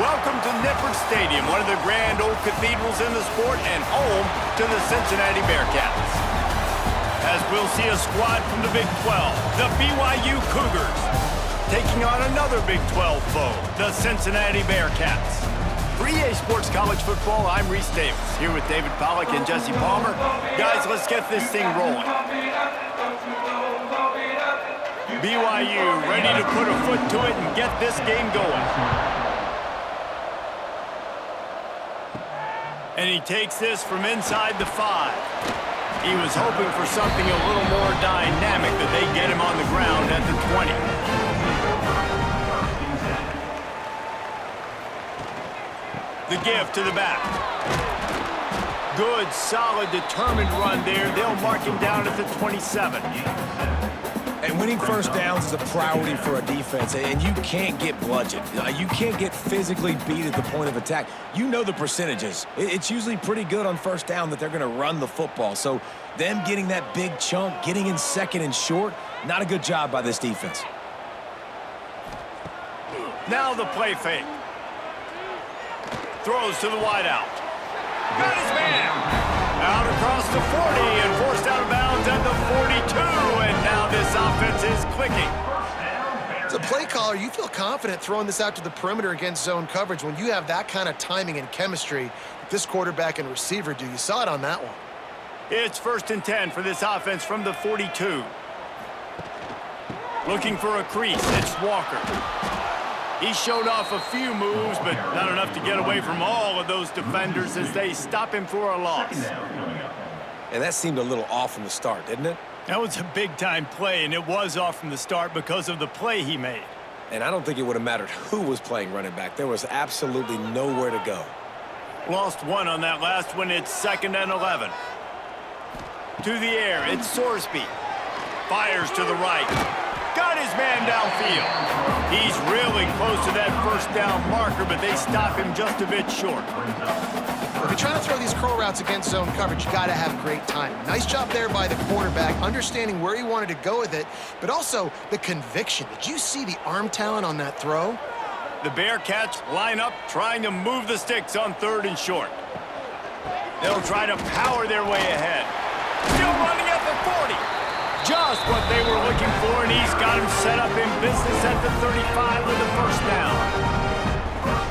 Welcome to Nippert Stadium, one of the grand old cathedrals in the sport and home to the Cincinnati Bearcats. As we'll see a squad from the Big 12, the BYU Cougars, taking on another Big 12 foe, the Cincinnati Bearcats. For EA Sports College Football, I'm Reese Davis, here with David Pollack and Jesse Palmer. Guys, let's get this thing rolling. BYU ready to put a foot to it and get this game going. And he takes this from inside the 5. He was hoping for something a little more dynamic, that they get him on the ground at the 20. The give to the back. Good, solid, determined run there. They'll mark him down at the 27. And winning first downs is a priority for a defense, and you can't get bludgeoned. You can't get physically beat at the point of attack. You know the percentages. It's usually pretty good on first down that they're going to run the football. So them getting that big chunk, getting in second and short, not a good job by this defense. Now the play fake. Throws to the wideout. Got his man. Out across the 40 and forced out of bounds at the 42. And now this offense is clicking. As a play caller, you feel confident throwing this out to the perimeter against zone coverage when you have that kind of timing and chemistry that this quarterback and receiver do. You saw it on that one. It's 1st and 10 for this offense from the 42. Looking for a crease. It's Walker. He showed off a few moves, but not enough to get away from all of those defenders as they stop him for a loss. And that seemed a little off from the start, didn't it? That was a big-time play, and it was off from the start because of the play he made. And I don't think it would have mattered who was playing running back. There was absolutely nowhere to go. Lost one on that last one. It's 2nd and 11. To the air, it's Sorsby. Fires to the right. Got his man downfield. He's really close to that first down marker, but they stop him just a bit short. If you're trying to throw these curl routes against zone coverage, you got to have great timing. Nice job there by the quarterback, understanding where he wanted to go with it, but also the conviction. Did you see the arm talent on that throw? The Bearcats line up, trying to move the sticks on 3rd and short. They'll try to power their way ahead. Still running at the 40. Just what they were looking for, and he's got him set up in business at the 35 with the first down.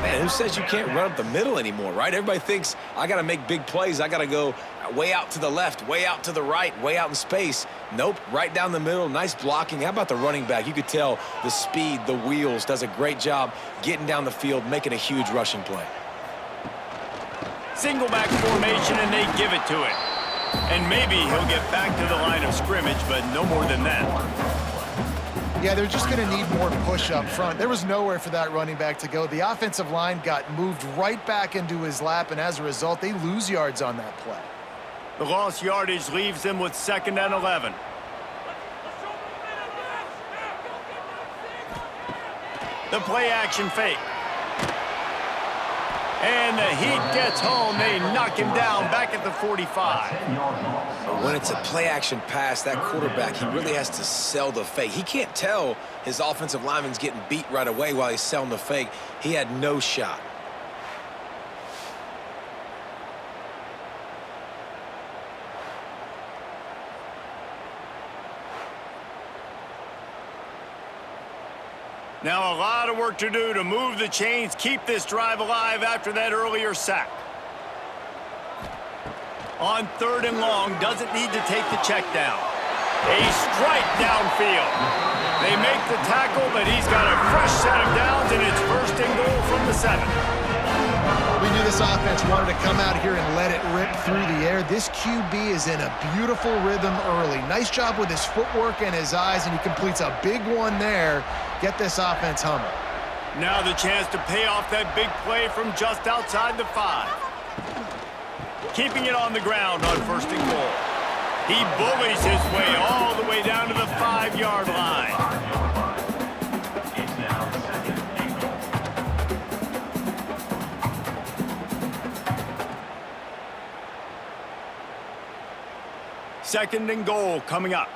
Man, who says you can't run up the middle anymore, right? Everybody thinks, I got to make big plays. I got to go way out to the left, way out to the right, way out in space. Nope, right down the middle, nice blocking. How about the running back? You could tell the speed, the wheels, does a great job getting down the field, making a huge rushing play. Single back formation, and they give it to it. And maybe he'll get back to the line of scrimmage, but no more than that. Yeah, they're just going to need more push up front. There was nowhere for that running back to go. The offensive line got moved right back into his lap, and as a result, they lose yards on that play. The lost yardage leaves them with 2nd and 11. The play action fake. And the heat gets home. They knock him down back at the 45. When it's a play-action pass, that quarterback, he really has to sell the fake. He can't tell his offensive lineman's getting beat right away while he's selling the fake. He had no shot. Now a lot of work to do to move the chains, keep this drive alive after that earlier sack. On 3rd and long, doesn't need to take the check down. A strike downfield. They make the tackle, but he's got a fresh set of downs, and it's 1st and goal from the 7. We knew this offense wanted to come out here and let it rip through the air. This QB is in a beautiful rhythm early. Nice job with his footwork and his eyes, and he completes a big one there. Get this offense humming. Now the chance to pay off that big play from just outside the 5. Keeping it on the ground on 1st and goal. He bullies his way all the way down to the 5-yard line. Second and goal coming up.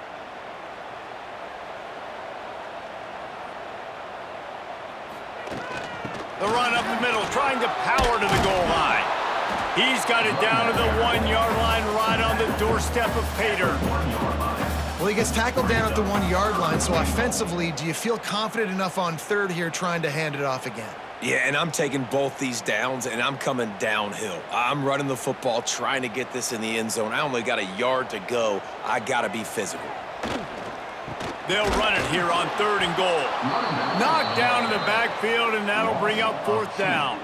The run up the middle, trying to power to the goal line. He's got it down to the 1-yard line, right on the doorstep of pay dirt. Well, he gets tackled down at the 1-yard line, so offensively, do you feel confident enough on third here trying to hand it off again? Yeah, and I'm taking both these downs, and I'm coming downhill. I'm running the football, trying to get this in the end zone. I only got a yard to go. I got to be physical. They'll run it here on 3rd and goal. Knocked down in the backfield, and that'll bring up 4th down.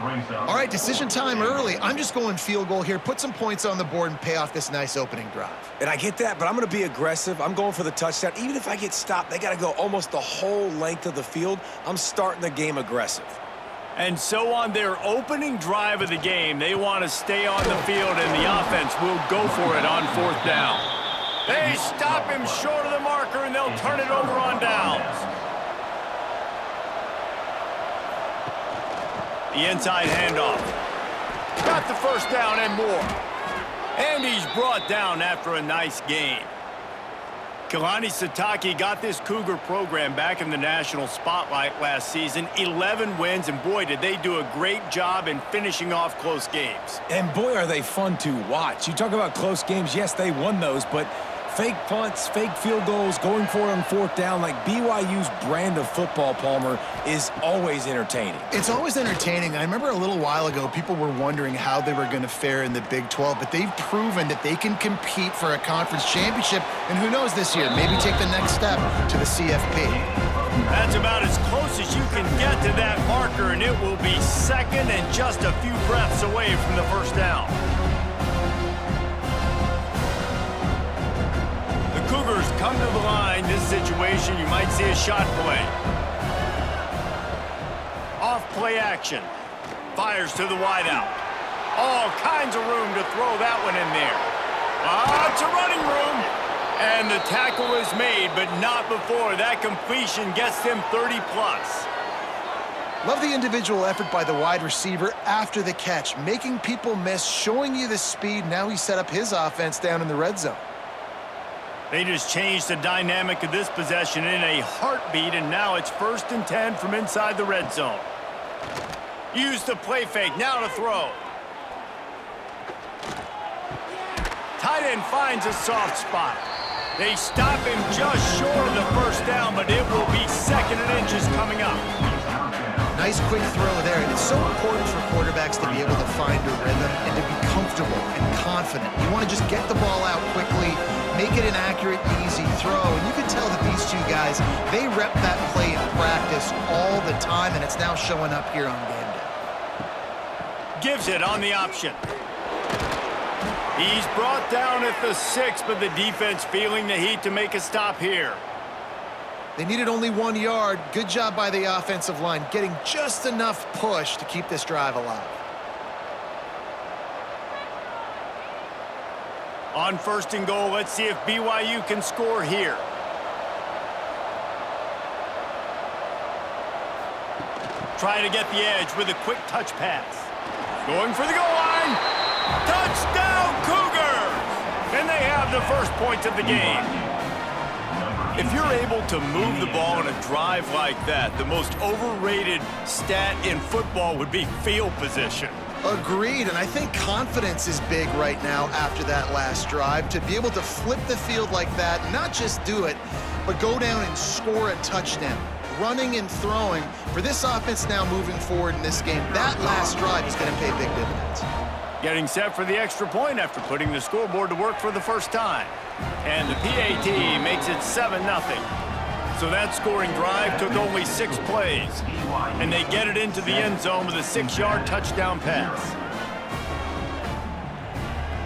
All right, decision time early. I'm just going field goal here. Put some points on the board and pay off this nice opening drive. And I get that, but I'm going to be aggressive. I'm going for the touchdown. Even if I get stopped, they got to go almost the whole length of the field. I'm starting the game aggressive. And so on their opening drive of the game, they want to stay on the field, and the offense will go for it on 4th down. They stop him short of the marker, and they'll turn it over on downs. The inside handoff. Got the 1st down and more. And he's brought down after a nice gain. Kalani Sitake got this Cougar program back in the national spotlight last season. 11 wins, and boy, did they do a great job in finishing off close games. And boy, are they fun to watch. You talk about close games. Yes, they won those, but fake punts, fake field goals, going for it on 4th down, like BYU's brand of football, Palmer, is always entertaining. It's always entertaining. I remember a little while ago, people were wondering how they were going to fare in the Big 12, but they've proven that they can compete for a conference championship, and who knows this year, maybe take the next step to the CFP. That's about as close as you can get to that marker, and it will be 2nd and just a few breaths away from the 1st down. Cougars come to the line. This situation, you might see a shot play. Off play action. Fires to the wideout. All kinds of room to throw that one in there. It's a running room. And the tackle is made, but not before that completion gets them 30-plus. Love the individual effort by the wide receiver after the catch, making people miss, showing you the speed. Now he set up his offense down in the red zone. They just changed the dynamic of this possession in a heartbeat, and now it's 1st and 10 from inside the red zone. Use the play fake, now to throw. Tight end finds a soft spot. They stop him just short of the 1st down, but it will be 2nd and inches coming up. Nice quick throw there, and it's so important for quarterbacks to be able to find a rhythm and to be comfortable and confident. You want to just get the ball out quickly, make it an accurate, easy throw, and you can tell that these two guys, they rep that play in practice all the time, and it's now showing up here on game day. Gives it on the option. He's brought down at the 6, but the defense feeling the heat to make a stop here. They needed only 1 yard. Good job by the offensive line, getting just enough push to keep this drive alive. On 1st and goal, let's see if BYU can score here. Trying to get the edge with a quick touch pass. Going for the goal line. Touchdown, Cougars! And they have the 1st points of the game. If you're able to move the ball in a drive like that, the most overrated stat in football would be field position. Agreed, and I think confidence is big right now after that last drive. To be able to flip the field like that, not just do it, but go down and score a touchdown. Running and throwing. For this offense now moving forward in this game, that last drive is going to pay big dividends. Getting set for the extra point after putting the scoreboard to work for the 1st time. And the PAT makes it 7-0. So that scoring drive took only 6 plays. And they get it into the end zone with a 6-yard touchdown pass.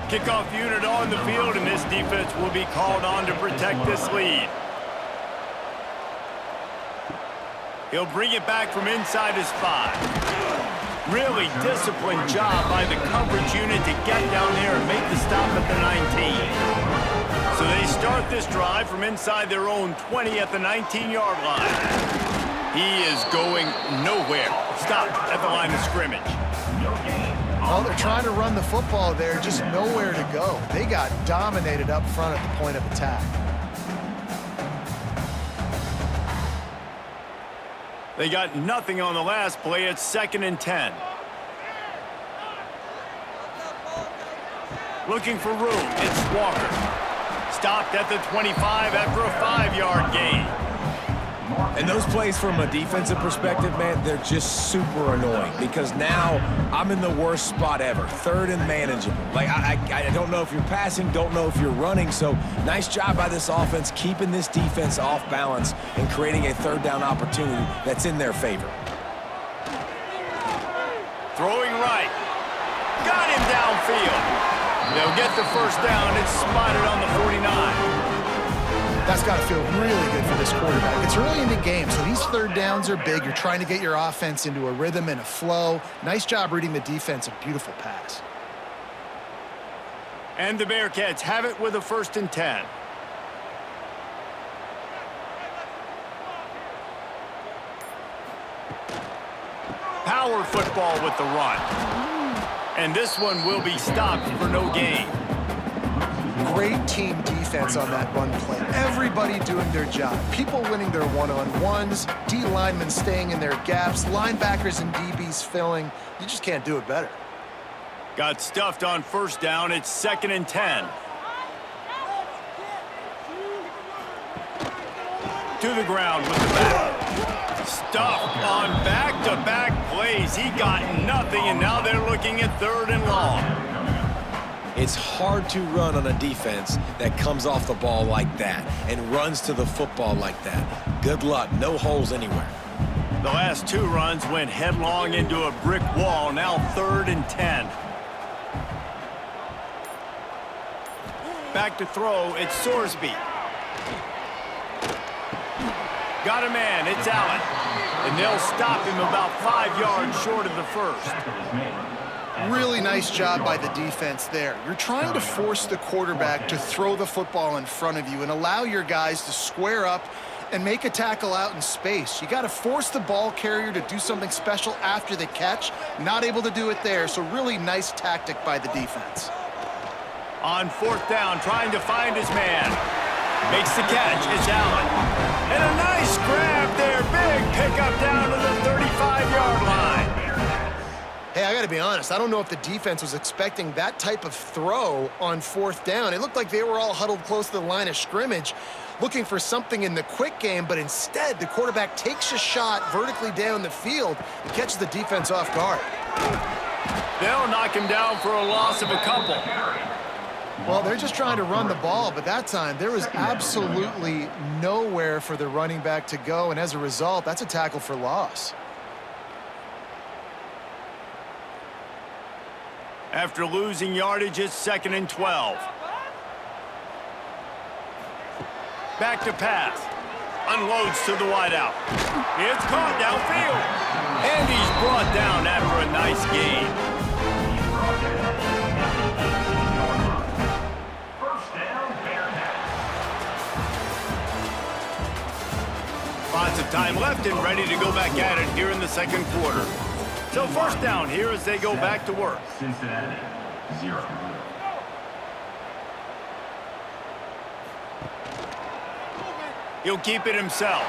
Kickoff unit on the field, and this defense will be called on to protect this lead. He'll bring it back from inside his 5. Really disciplined job by the coverage unit to get down there and make the stop at the 19. So they start this drive from inside their own 20 at the 19-yard line. He is going nowhere. Stop at the line of scrimmage. Well, they're trying to run the football there, just nowhere to go. They got dominated up front at the point of attack. They got nothing on the last play. It's 2nd and 10. Looking for room. It's Walker. Stopped at the 25 after a 5-yard gain. And those plays from a defensive perspective, man, they're just super annoying because now I'm in the worst spot ever, 3rd and manageable. Like, I don't know if you're passing, don't know if you're running, so nice job by this offense keeping this defense off balance and creating a 3rd down opportunity that's in their favor. Throwing right. Got him downfield. They'll get the first down. It's spotted on the 49. That's got to feel really good for this quarterback. It's early in the game, so these 3rd downs are big. You're trying to get your offense into a rhythm and a flow. Nice job reading the defense. A beautiful pass. And the Bearcats have it with a 1st and 10. Power football with the run. And this one will be stopped for no gain. Great team defense on that run play. Everybody doing their job. People winning their one-on-ones, D linemen staying in their gaps, linebackers and DBs filling. You just can't do it better. Got stuffed on 1st down. It's 2nd and 10. To the ground with the back. Stuffed on back-to-back plays. He got nothing, and now they're looking at 3rd and long. It's hard to run on a defense that comes off the ball like that and runs to the football like that. Good luck. No holes anywhere. The last 2 runs went headlong into a brick wall. Now 3rd and 10. Back to throw. It's Sorsby. Got a man. It's Allen. And they'll stop him about 5 yards short of the 1st. Really nice job by the defense there. You're trying to force the quarterback to throw the football in front of you and allow your guys to square up and make a tackle out in space. You got to force the ball carrier to do something special after the catch. Not able to do it there, so really nice tactic by the defense. On 4th down, trying to find his man. Makes the catch. It's Allen. And a nice grab there. Big pickup down to the 35-yard line. Hey, I got to be honest. I don't know if the defense was expecting that type of throw on 4th down. It looked like they were all huddled close to the line of scrimmage, looking for something in the quick game, but instead the quarterback takes a shot vertically down the field and catches the defense off guard. They'll knock him down for a loss of a couple. Well, they're just trying to run the ball, but that time there was absolutely nowhere for the running back to go, and as a result, that's a tackle for loss. After losing yardage, it's 2nd and 12. Back to pass. Unloads to the wideout. It's caught downfield. And he's brought down after a nice gain. Lots of time left and ready to go back at it here in the 2nd quarter. So 1st down here as they go back to work. Cincinnati, 0. He'll keep it himself.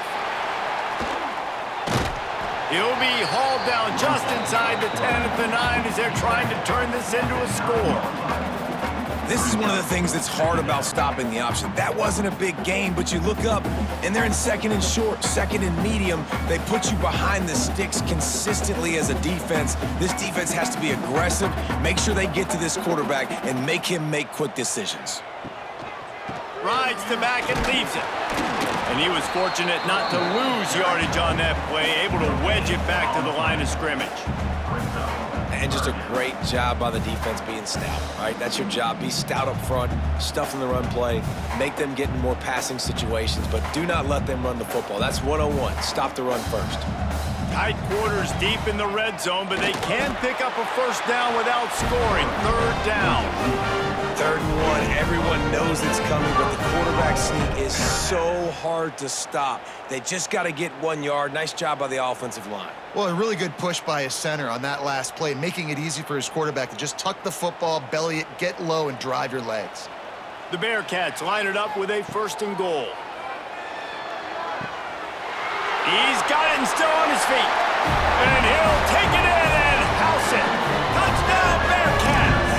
He'll be hauled down just inside the 10 at the 9 as they're trying to turn this into a score. This is one of the things that's hard about stopping the option. That wasn't a big gain, but you look up, and they're in 2nd and short, 2nd and medium. They put you behind the sticks consistently as a defense. This defense has to be aggressive, make sure they get to this quarterback, and make him make quick decisions. Rides the back and leaves it. And he was fortunate not to lose yardage on that play, able to wedge it back to the line of scrimmage. And just a great job by the defense being stout, right? That's your job. Be stout up front, stuff in the run play, make them get in more passing situations, but do not let them run the football. That's 101. Stop the run first. Tight quarters deep in the red zone, but they can pick up a 1st down without scoring. 3rd down. 3rd and 1. Everyone knows it's coming, but the quarterback sneak is so hard to stop. They just got to get 1 yard. Nice job by the offensive line. Well, a really good push by his center on that last play, making it easy for his quarterback to just tuck the football, belly it, get low, and drive your legs. The Bearcats line it up with a 1st and goal. He's got it and still on his feet. And he'll take it in and house it. Touchdown, Bearcats!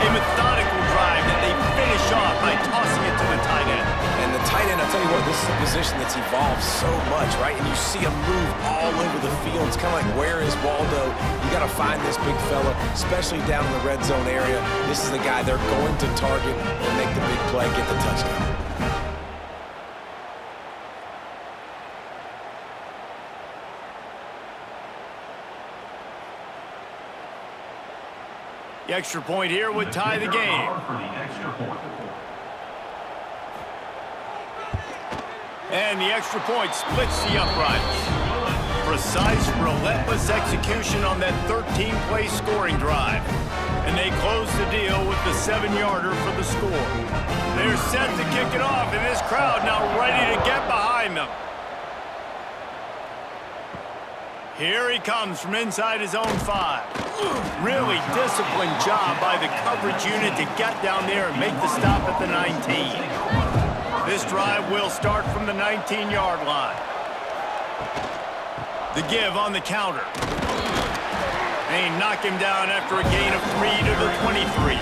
A methodical drive that they finish off by tossing it to the tight end. And the tight end, I'll tell you what, this is a position that's evolved so much, right? And you see him move all over the field. It's kind of like, where is Waldo? You got to find this big fella, especially down in the red zone area. This is the guy they're going to target and make the big play, get the touchdown. The extra point here would tie the game. And the extra point splits the uprights. Precise, relentless execution on that 13-play scoring drive. And they close the deal with the 7-yarder for the score. They're set to kick it off, and this crowd now ready to get behind them. Here he comes from inside his own 5. Really disciplined job by the coverage unit to get down there and make the stop at the 19. This drive will start from the 19-yard line. The give on the counter. They knock him down after a gain of 3 to the 23.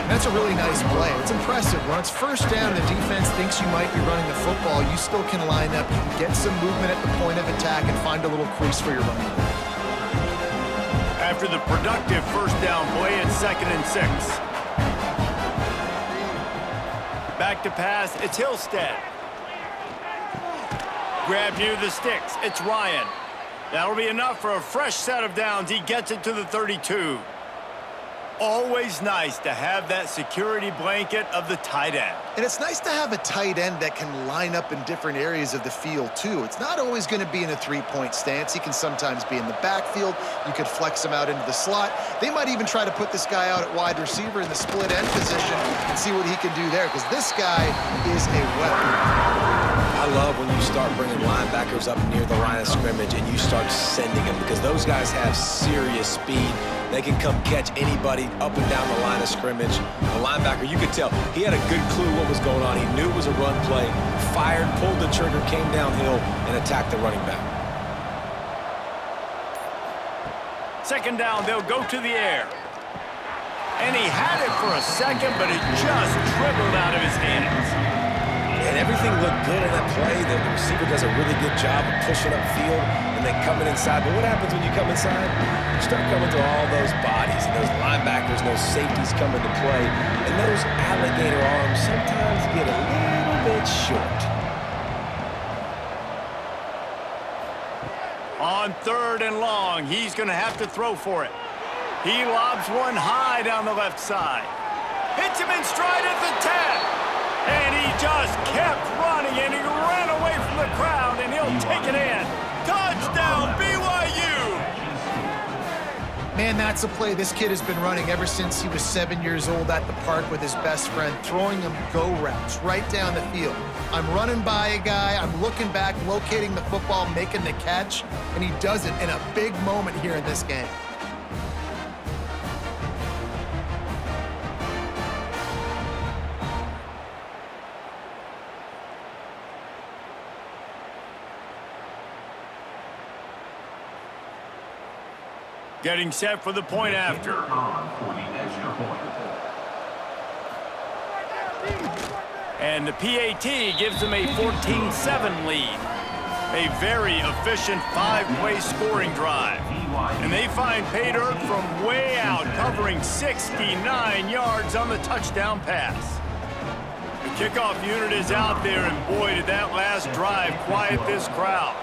That's a really nice play. It's impressive. When it's first down, the defense thinks you might be running the football. You still can line up, you can get some movement at the point of attack, and find a little crease for your running back. After the productive first down play, it's 2nd and 6. Back to pass, it's Hillstead. Grab near the sticks, it's Ryan. That'll be enough for a fresh set of downs. He gets it to the 32. Always nice to have that security blanket of the tight end. And it's nice to have a tight end that can line up in different areas of the field, too. It's not always going to be in a 3-point stance. He can sometimes be in the backfield. You could flex him out into the slot. They might even try to put this guy out at wide receiver in the split end position and see what he can do there, because this guy is a weapon. I love when you start bringing linebackers up near the line of scrimmage and you start sending them, because those guys have serious speed. They can come catch anybody up and down the line of scrimmage. The linebacker, you could tell, he had a good clue what was going on. He knew it was a run play, fired, pulled the trigger, came downhill, and attacked the running back. 2nd down, they'll go to the air. And he had it for a second, but it just dribbled out of his hands. And everything looked good in that play. The receiver does a really good job of pushing upfield and then coming inside. But what happens when you come inside? You start coming to all those bodies and those linebackers, those safeties come into play. And those alligator arms sometimes get a little bit short. On 3rd and long, he's going to have to throw for it. He lobs one high down the left side. Hits him in stride at the 10. And he just kept running, and he ran away from the crowd, and he'll take it in. Touchdown, BYU! Man, that's a play this kid has been running ever since he was 7 years old at the park with his best friend, throwing him go routes right down the field. I'm running by a guy, I'm looking back, locating the football, making the catch, and he does it in a big moment here in this game. Getting set for the point after. And the PAT gives them a 14-7 lead. A very efficient 5-play scoring drive. And they find pay dirt from way out, covering 69 yards on the touchdown pass. The kickoff unit is out there, and boy, did that last drive quiet this crowd.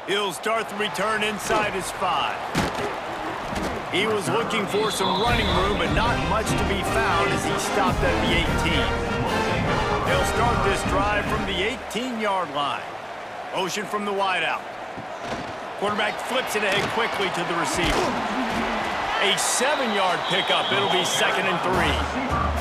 He'll start the return inside his 5. He was looking for some running room, but not much to be found as he stopped at the 18. He'll start this drive from the 18-yard line. Motion from the wideout. Quarterback flips it ahead quickly to the receiver. A 7-yard pickup. It'll be 2nd and 3.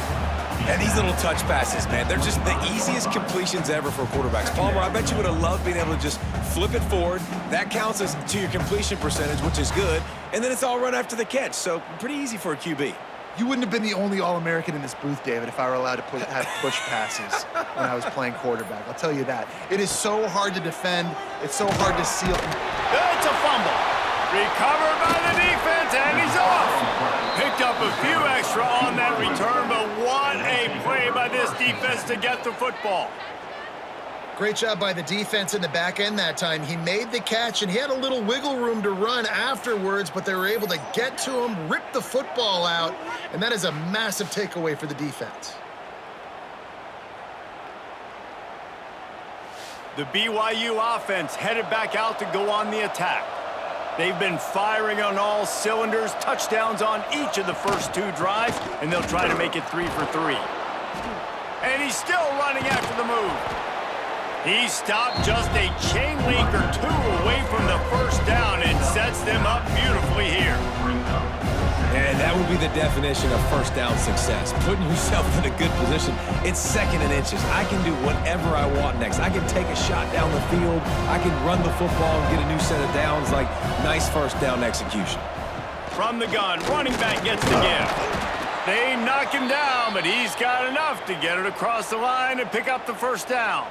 And these little touch passes, man, they're just the easiest completions ever for quarterbacks. Palmer, I bet you would have loved being able to just flip it forward. That counts as to your completion percentage, which is good. And then it's all run after the catch, so pretty easy for a QB. You wouldn't have been the only All-American in this booth, David, if I were allowed to have push passes when I was playing quarterback. I'll tell you that. It is so hard to defend. It's so hard to seal. It's a fumble. Recovered by the defense, and he's off. Picked up a few extra on that return, but what a play by this defense to get the football. Great job by the defense in the back end that time. He made the catch, and he had a little wiggle room to run afterwards, but they were able to get to him, rip the football out, and that is a massive takeaway for the defense. The BYU offense headed back out to go on the attack. They've been firing on all cylinders, touchdowns on each of the first 2 drives, and they'll try to make it 3 for 3. And he's still running after the move. He stopped just a chain link or 2 away from the first down and sets them up beautifully here. And that would be the definition of first down success. Putting yourself in a good position. It's 2nd and inches. I can do whatever I want next. I can take a shot down the field. I can run the football and get a new set of downs. Like, nice first down execution. From the gun, running back gets the give. They knock him down, but he's got enough to get it across the line and pick up the first down.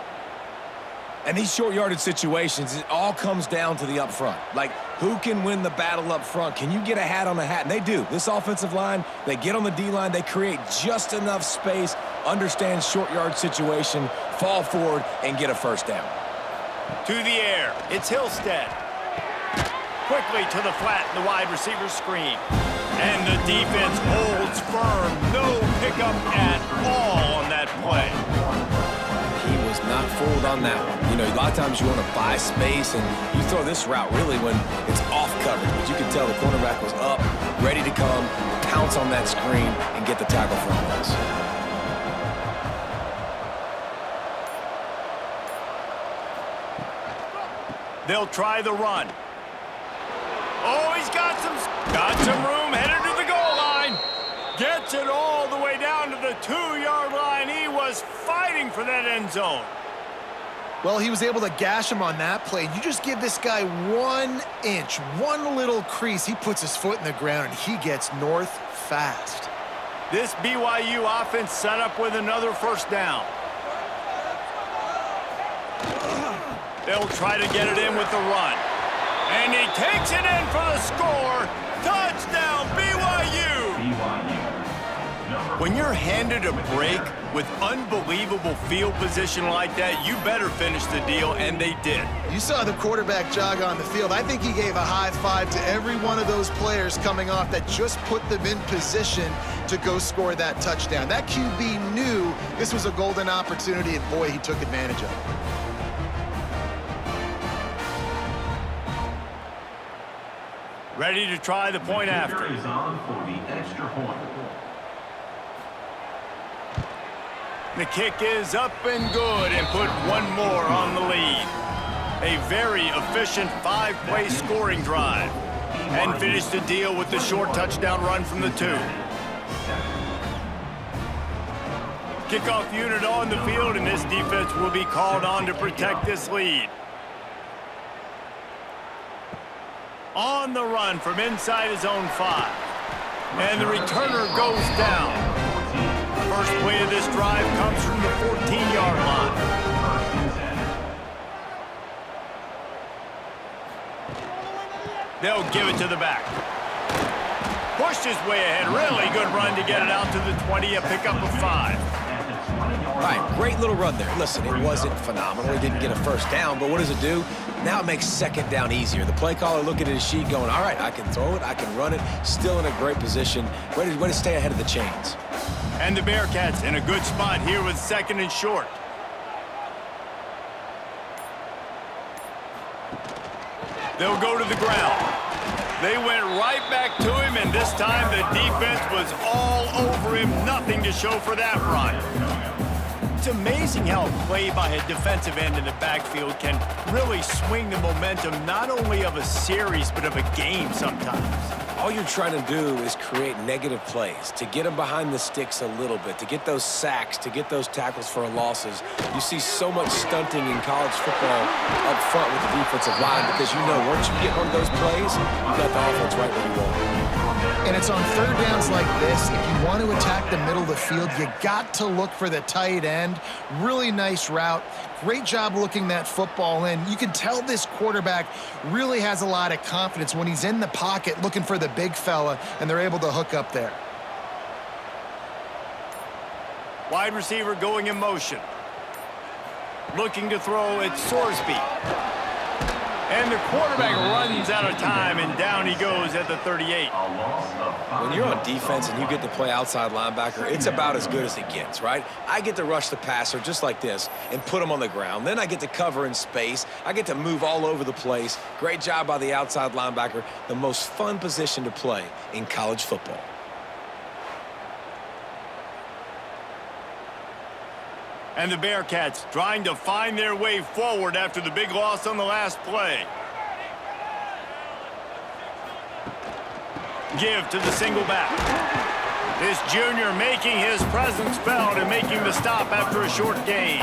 And these short yardage situations, it all comes down to the up front. Like, who can win the battle up front? Can you get a hat on the hat? And they do. This offensive line, they get on the D-line, they create just enough space, understand short yard situation, fall forward, and get a first down. To the air, it's Hillstead. Quickly to the flat, the wide receiver screen. And the defense holds firm. No pickup at all on that play. He was not fooled on that one. You know, a lot of times you want to buy space, and you throw this route really when it's off coverage. But you can tell the cornerback was up, ready to come, pounce on that screen, and get the tackle for a loss. They'll try the run. Oh, he's got some room, headed to the goal line. Gets it all the way down to the 2-yard line. He was fighting for that end zone. Well, he was able to gash him on that play. You just give this guy 1 inch, one little crease. He puts his foot in the ground, and he gets north fast. This BYU offense set up with another first down. They'll try to get it in with the run. And he takes it in for the score. Touchdown, BYU! When you're handed a break with unbelievable field position like that, you better finish the deal, and they did. You saw the quarterback jog on the field. I think he gave a high five to every one of those players coming off that just put them in position to go score that touchdown. That QB knew this was a golden opportunity, and boy, he took advantage of it. Ready to try the point after. Is on for the extra point. The kick is up and good and put one more on the lead. A very efficient 5-play scoring drive. And finish the deal with the short touchdown run from the 2. Kickoff unit on the field, and this defense will be called on to protect this lead. On the run from inside his own 5. And the returner goes down. First play of this drive comes from the 14-yard line. They'll give it to the back. Pushed his way ahead. Really good run to get it out to the 20, a pickup of 5. All right, great little run there. Listen, it wasn't phenomenal. He didn't get a first down, but what does it do? Now it makes second down easier. The play caller looking at his sheet going, all right, I can throw it, I can run it, still in a great position, ready to stay ahead of the chains. And the Bearcats in a good spot here with 2nd and short. They'll go to the ground. They went right back to him, and this time the defense was all over him. Nothing to show for that run. It's amazing how a play by a defensive end in the backfield can really swing the momentum not only of a series but of a game sometimes. all you're trying to do is create negative plays, to get them behind the sticks a little bit, to get those sacks, to get those tackles for losses. You see so much stunting in college football up front with the defensive line because you know once you get one of those plays, you got the offense right where you want it. And it's on third downs like this. If you want to attack the middle of the field, you got to look for the tight end. Really nice route. Great job looking that football in. You can tell this quarterback really has a lot of confidence when he's in the pocket looking for the big fella, and they're able to hook up there. Wide receiver going in motion. Looking to throw at Sorsby. And the quarterback runs out of time, and down he goes at the 38. When you're on defense and you get to play outside linebacker, it's about as good as it gets, right? I get to rush the passer just like this and put him on the ground. Then I get to cover in space. I get to move all over the place. Great job by the outside linebacker. The most fun position to play in college football. And the Bearcats trying to find their way forward after the big loss on the last play. Give to the single back. This junior making his presence felt and making the stop after a short gain.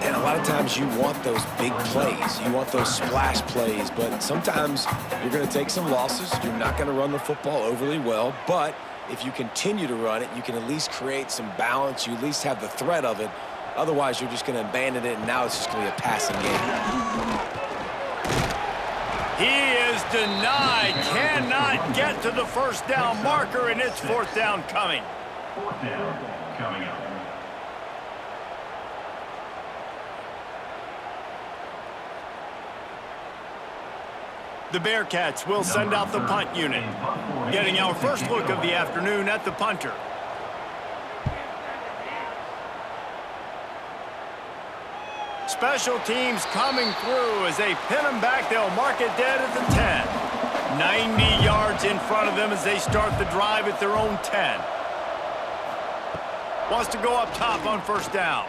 And a lot of times you want those big plays. You want those splash plays. But sometimes you're going to take some losses. You're not going to run the football overly well. But if you continue to run it, you can at least create some balance. You at least have the threat of it. Otherwise, you're just going to abandon it, and now it's just going to be a passing game. He is denied, cannot get to the first down marker, and it's fourth down coming. Fourth down coming up. The Bearcats will send out the punt unit. Getting our first look of the afternoon at the punter. Special teams coming through as they pin them back. They'll mark it dead at the 10. 90 yards in front of them as they start the drive at their own 10. Wants to go up top on first down.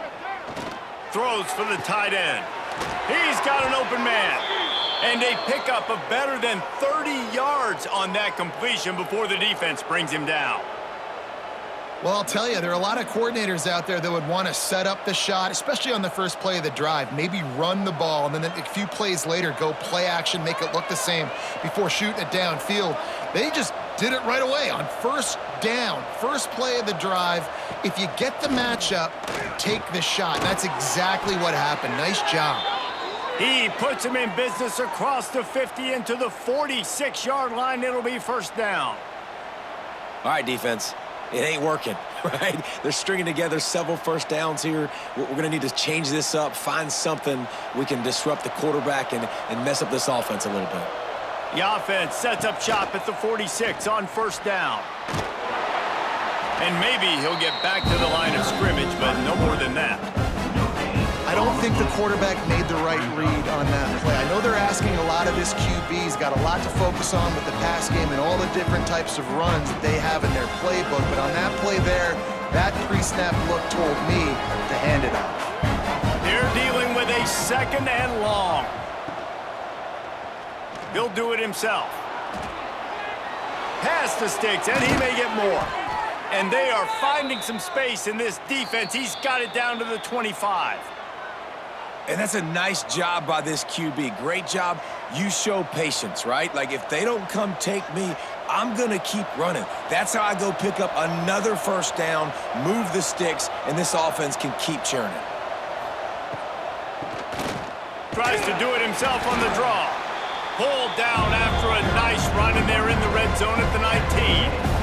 Throws for the tight end. He's got an open man. And a pickup of better than 30 yards on that completion before the defense brings him down. Well, I'll tell you, there are a lot of coordinators out there that would want to set up the shot, especially on the first play of the drive, maybe run the ball, and then a few plays later go play action, make it look the same before shooting it downfield. They just did it right away on first down, first play of the drive. If you get the matchup, take the shot. That's exactly what happened. Nice job. He puts him in business across the 50 into the 46-yard line. It'll be first down. All right, defense. It ain't working, right? They're stringing together several first downs here. We're going to need to change this up, find something we can disrupt the quarterback and mess up this offense a little bit. The offense sets up shop at the 46 on first down. And maybe he'll get back to the line of scrimmage, but no more than that. I don't think the quarterback made the right read on that play. I know they're asking a lot of this QB. He's got a lot to focus on with the pass game and all the different types of runs that they have in their playbook. But on that play there, that pre-snap look told me to hand it off. They're dealing with a second and long. He'll do it himself. Pass the sticks, and he may get more. And they are finding some space in this defense. He's got it down to the 25. And that's a nice job by this QB. Great job. You show patience, right? Like, if they don't come take me, I'm going to keep running. That's how I go pick up another first down, move the sticks, and this offense can keep churning. Tries to do it himself on the draw. Pulled down after a nice run, and they're in the red zone at the 19.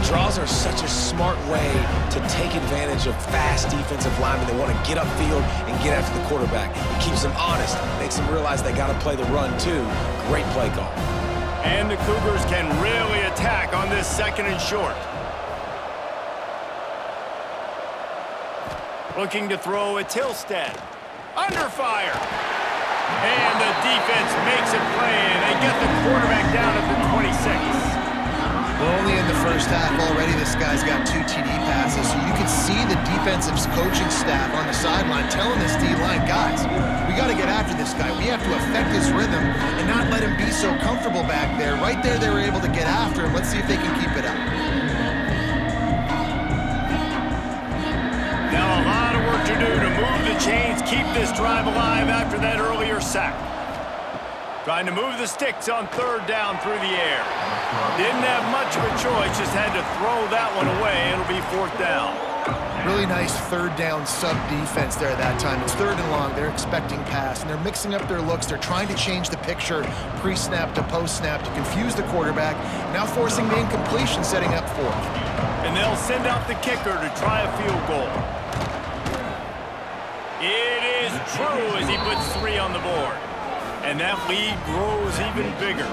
Draws are such a smart way to take advantage of fast defensive linemen. They want to get upfield and get after the quarterback. It keeps them honest, makes them realize they got to play the run too. Great play call. And the Cougars can really attack on this second and short. Looking to throw at Tilstead. Under fire. And the defense makes it play, and they get the quarterback down at the 26. We're only in the first half already. This guy's got 2 TD passes, so you can see the defensive coaching staff on the sideline telling this D-line, guys, we got to get after this guy. We have to affect his rhythm and not let him be so comfortable back there. Right there, they were able to get after him. Let's see if they can keep it up. Now a lot of work to do to move the chains, keep this drive alive after that earlier sack. Trying to move the sticks on third down through the air. Didn't have much of a choice, just had to throw that one away. It'll be fourth down. Really nice third down sub-defense there that time. It's third and long. They're expecting pass, and they're mixing up their looks. They're trying to change the picture pre-snap to post-snap to confuse the quarterback, now forcing the incompletion, setting up fourth. And they'll send out the kicker to try a field goal. It is true as he puts 3 on the board. And that lead grows even bigger.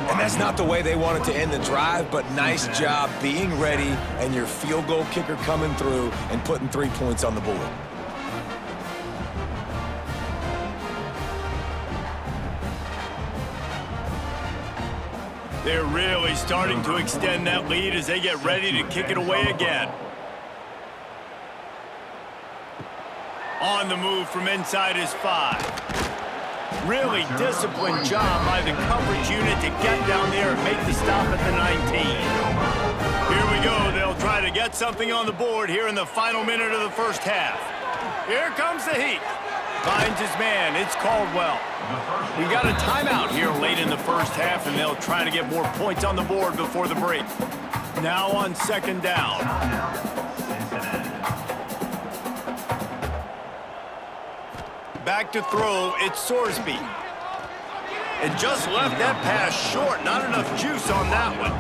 And that's not the way they wanted to end the drive, but nice job being ready and your field goal kicker coming through and putting 3 points on the board. They're really starting to extend that lead as they get ready to kick it away again. On the move from inside his 5. Really disciplined job by the coverage unit to get down there and make the stop at the 19. Here we go. They'll try to get something on the board here in the final minute of the first half. Here comes the heat. Finds his man. It's Caldwell. We got a timeout here late in the first half, and they'll try to get more points on the board before the break. Now on second down. Back to throw, it's Sorsby. And just left that pass short. Not enough juice on that one.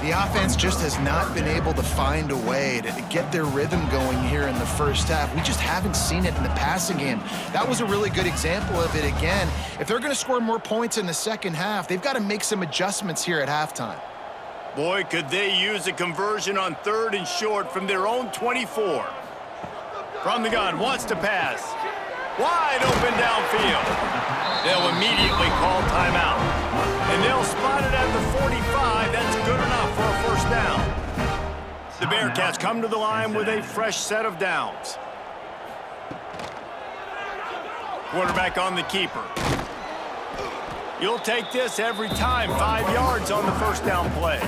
The offense just has not been able to find a way to get their rhythm going here in the first half. We just haven't seen it in the passing game. That was a really good example of it again. If they're going to score more points in the second half, they've got to make some adjustments here at halftime. Boy, could they use a conversion on third and short from their own 24. From the gun, wants to pass. Wide open downfield. They'll immediately call timeout. And they'll spot it at the 45. That's good enough for a first down. The Bearcats come to the line with a fresh set of downs. Quarterback on the keeper. You'll take this every time. 5 yards on the first down play.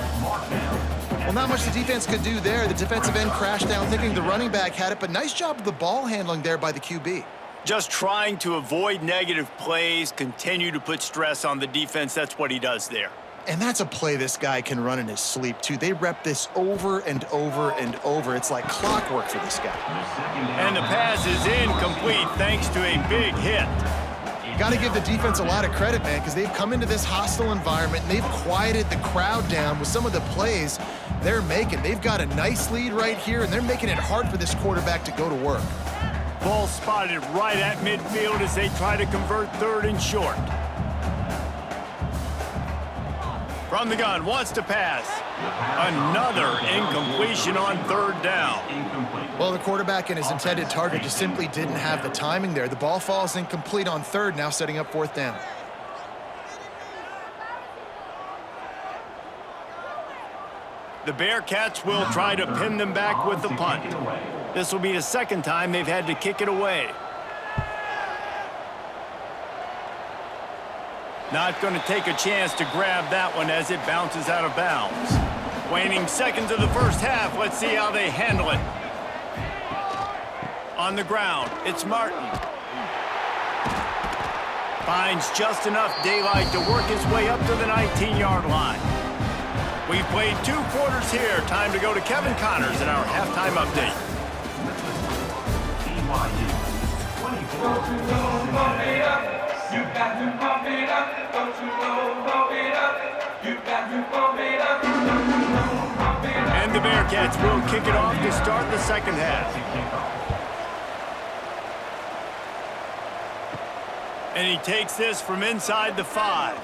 Well, not much the defense could do there. The defensive end crashed down thinking the running back had it, but nice job of the ball handling there by the QB. Just trying to avoid negative plays, continue to put stress on the defense. That's what he does there. And that's a play this guy can run in his sleep, too. They rep this over and over and over. It's like clockwork for this guy. And the pass is incomplete thanks to a big hit. Got to give the defense a lot of credit, man, because they've come into this hostile environment, and they've quieted the crowd down with some of the plays they're making. They've got a nice lead right here, and they're making it hard for this quarterback to go to work. Ball spotted right at midfield as they try to convert third and short. From the gun, wants to pass. Another incompletion on third down. Well, the quarterback and his intended target just simply didn't have the timing there. The ball falls incomplete on third, now setting up fourth down. The Bearcats will try to pin them back with the punt. This will be the second time they've had to kick it away. Not going to take a chance to grab that one as it bounces out of bounds. Waning seconds of the first half. Let's see how they handle it. On the ground, it's Martin. Finds just enough daylight to work his way up to the 19-yard line. We've played 2 quarters here. Time to go to Kevin Connors in our halftime update. And the Bearcats will kick it off to start the second half. And he takes this from inside the 5.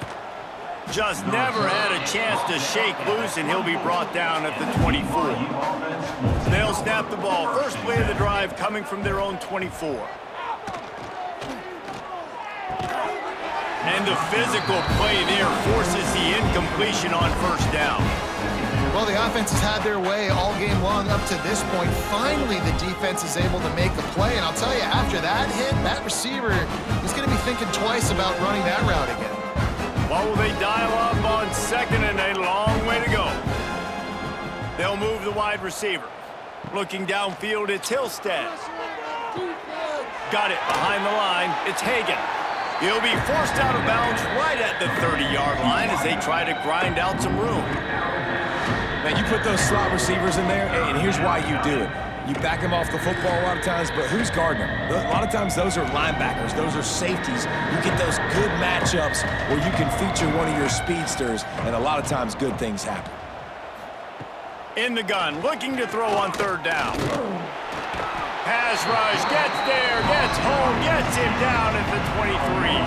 Just never had a chance to shake loose, and he'll be brought down at the 24. They'll snap the ball. First play of the drive coming from their own 24. And the physical play there forces the incompletion on first down. Well, the offense has had their way all game long up to this point. Finally, the defense is able to make a play, and I'll tell you, after that hit, that receiver is going to be thinking twice about running that route again. What will they dial up on second and a long way to go? They'll move the wide receiver. Looking downfield, it's Hillstead. Got it behind the line. It's Hagan. He'll be forced out of bounds right at the 30-yard line as they try to grind out some room. Now, you put those slot receivers in there, and here's why you do it. You back them off the football a lot of times, but who's guarding them? A lot of times those are linebackers. Those are safeties. You get those good matchups where you can feature one of your speedsters, and a lot of times good things happen. In the gun, looking to throw on third down. Pass rush, gets there, gets home, gets him down at the 23.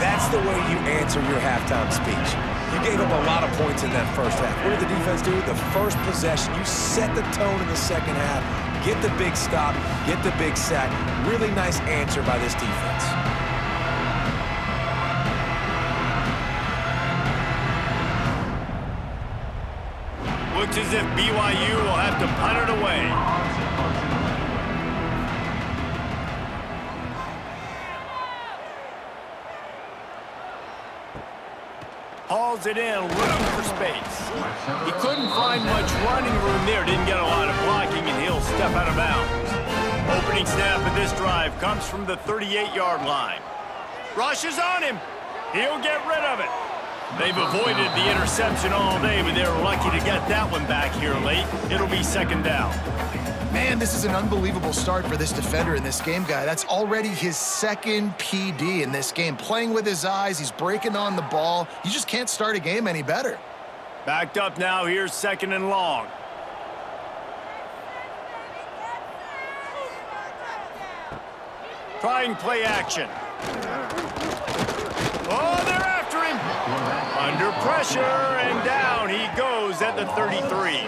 That's the way you answer your halftime speech. You gave up a lot of points in that first half. What did the defense do? The first possession, you set the tone in the second half, get the big stop, get the big sack. Really nice answer by this defense. Looks as if BYU will have to punt it away. Hauls it in, looking for space. He couldn't find much running room there. Didn't get a lot of blocking, and he'll step out of bounds. Opening snap of this drive comes from the 38-yard line. Rushes on him. He'll get rid of it. They've avoided the interception all day, but they're lucky to get that one back here late. It'll be second down. Man, this is an unbelievable start for this defender in this game, guy. That's already his second PD in this game. Playing with his eyes, he's breaking on the ball. You just can't start a game any better. Backed up now, here's second and long. Trying play action. Oh, they're after him. Under pressure, and down he goes at the 33.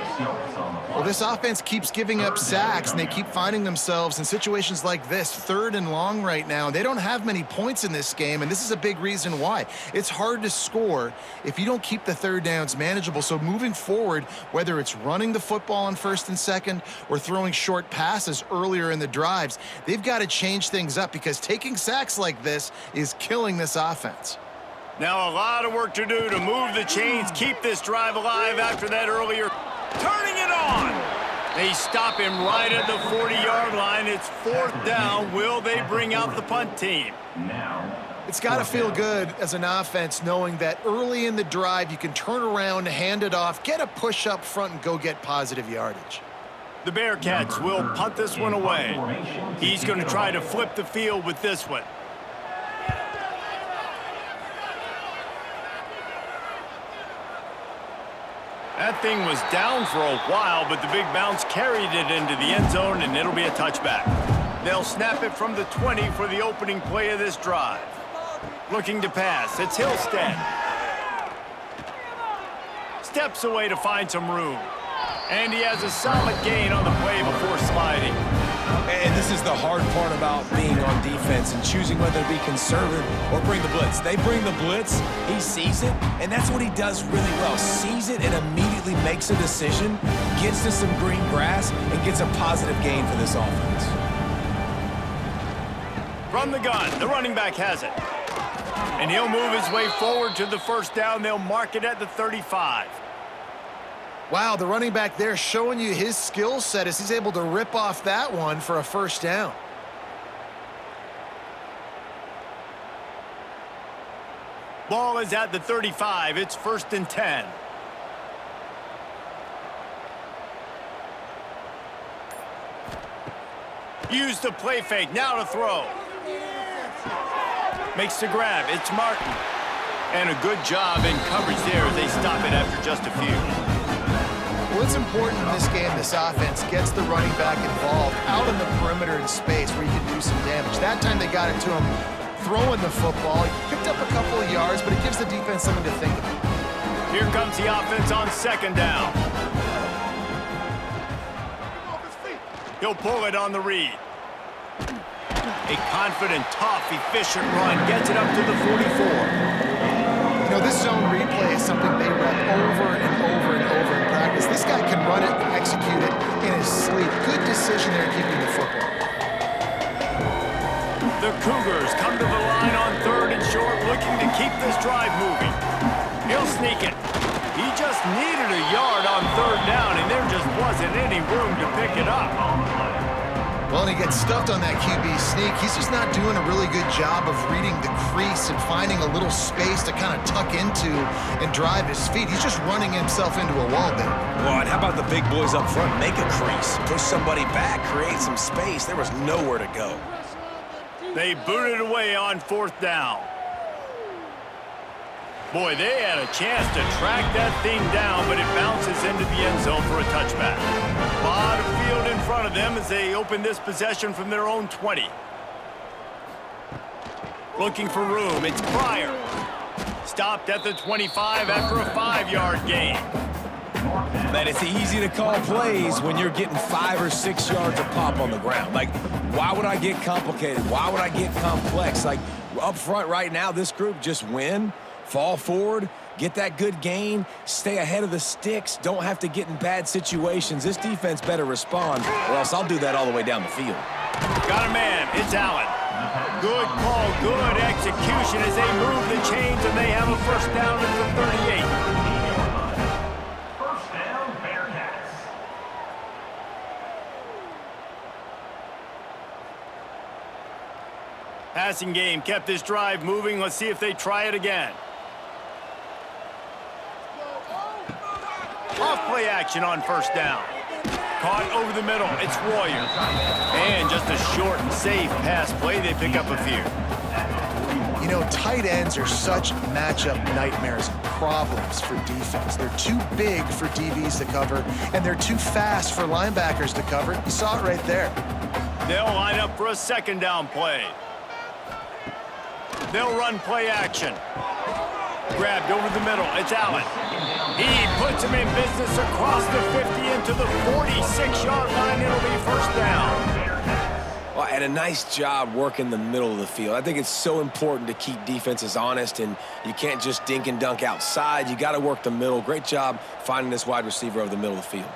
Well, this offense keeps giving up sacks, and they keep finding themselves in situations like this, third and long right now. They don't have many points in this game, and this is a big reason why. It's hard to score if you don't keep the third downs manageable. So moving forward, whether it's running the football on first and second or throwing short passes earlier in the drives, they've got to change things up because taking sacks like this is killing this offense. Now a lot of work to do to move the chains, keep this drive alive after that earlier. Turning it on. They stop him right at the 40-yard line. It's fourth down. Will they bring out the punt team? It's got to feel good as an offense knowing that early in the drive you can turn around, hand it off, get a push up front, and go get positive yardage. The Bearcats will punt this one away. He's going to try to flip the field with this one. That thing was down for a while, but the big bounce carried it into the end zone, and it'll be a touchback. They'll snap it from the 20 for the opening play of this drive. Looking to pass, it's Hillstead. Steps away to find some room. And he has a solid gain on the play before sliding. And this is the hard part about being on defense and choosing whether to be conservative or bring the blitz. They bring the blitz, he sees it, and that's what he does really well. Sees it and immediately makes a decision, gets to some green grass, and gets a positive gain for this offense. From the gun, the running back has it. And he'll move his way forward to the first down. They'll mark it at the 35. Wow, the running back there showing you his skill set as he's able to rip off that one for a first down. Ball is at the 35. It's first and 10. Use the play fake. Now to throw. Makes the grab. It's Martin. And a good job in coverage there as they stop it after just a few. Well, it's important in this game this offense gets the running back involved out in the perimeter in space where you can do some damage. That time they got it to him throwing the football. He picked up a couple of yards, but it gives the defense something to think about. Here comes the offense on second down. He'll pull it on the read. A confident, tough, efficient run gets it up to the 44. You know, this zone replay is something they rep over and over and over in practice. This guy can run it and execute it in his sleep. Good decision there keeping the football. The Cougars come to the line on third and short, looking to keep this drive moving. sneak it. He just needed a yard on third down, and there just wasn't any room to pick it up. Well, and he gets stuffed on that QB sneak. He's just not doing a really good job of reading the crease and finding a little space to kind of tuck into and drive his feet. He's just running himself into a wall there. Well, and how about the big boys up front? Make a crease. Push somebody back. Create some space. There was nowhere to go. They booted away on fourth down. Boy, they had a chance to track that thing down, but it bounces into the end zone for a touchback. A lot of field in front of them as they open this possession from their own 20. Looking for room, it's Pryor. Stopped at the 25 after a 5-yard gain. Man, it's easy to call plays when you're getting 5 or 6 yards a pop on the ground. Like, why would I get complicated? Why would I get complex? Like, up front right now, this group just win. Fall forward, get that good gain, stay ahead of the sticks, don't have to get in bad situations. This defense better respond, or else I'll do that all the way down the field. Got a man, it's Allen. Good call, good execution as they move the chains, and they have a first down at the 38. First down, Bearcats. Passing game kept this drive moving. Let's see if they try it again. Off play action on first down. Caught over the middle. It's Royer. And just a short and safe pass play. They pick up a few. You know, tight ends are such matchup nightmares and problems for defense. They're too big for DBs to cover, and they're too fast for linebackers to cover. You saw it right there. They'll line up for a second down play. They'll run play action. Grabbed over the middle. It's Allen. He puts him in business across the 50 into the 46-yard line. It'll be first down. Well, and a nice job working the middle of the field. I think it's so important to keep defenses honest, and you can't just dink and dunk outside. You got to work the middle. Great job finding this wide receiver over the middle of the field.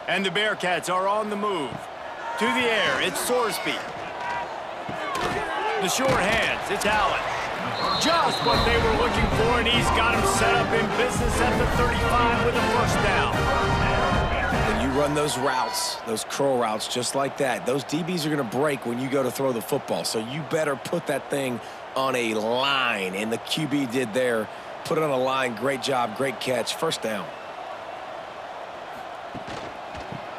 And the Bearcats are on the move. To the air, it's Sorsby. The short hands, it's Allen. Just what they were looking for, and he's got him set up in business at the 35 with a first down. When you run those routes, those curl routes just like that, those DBs are going to break when you go to throw the football. So you better put that thing on a line, and the QB did there. Put it on a line. Great job, great catch. First down.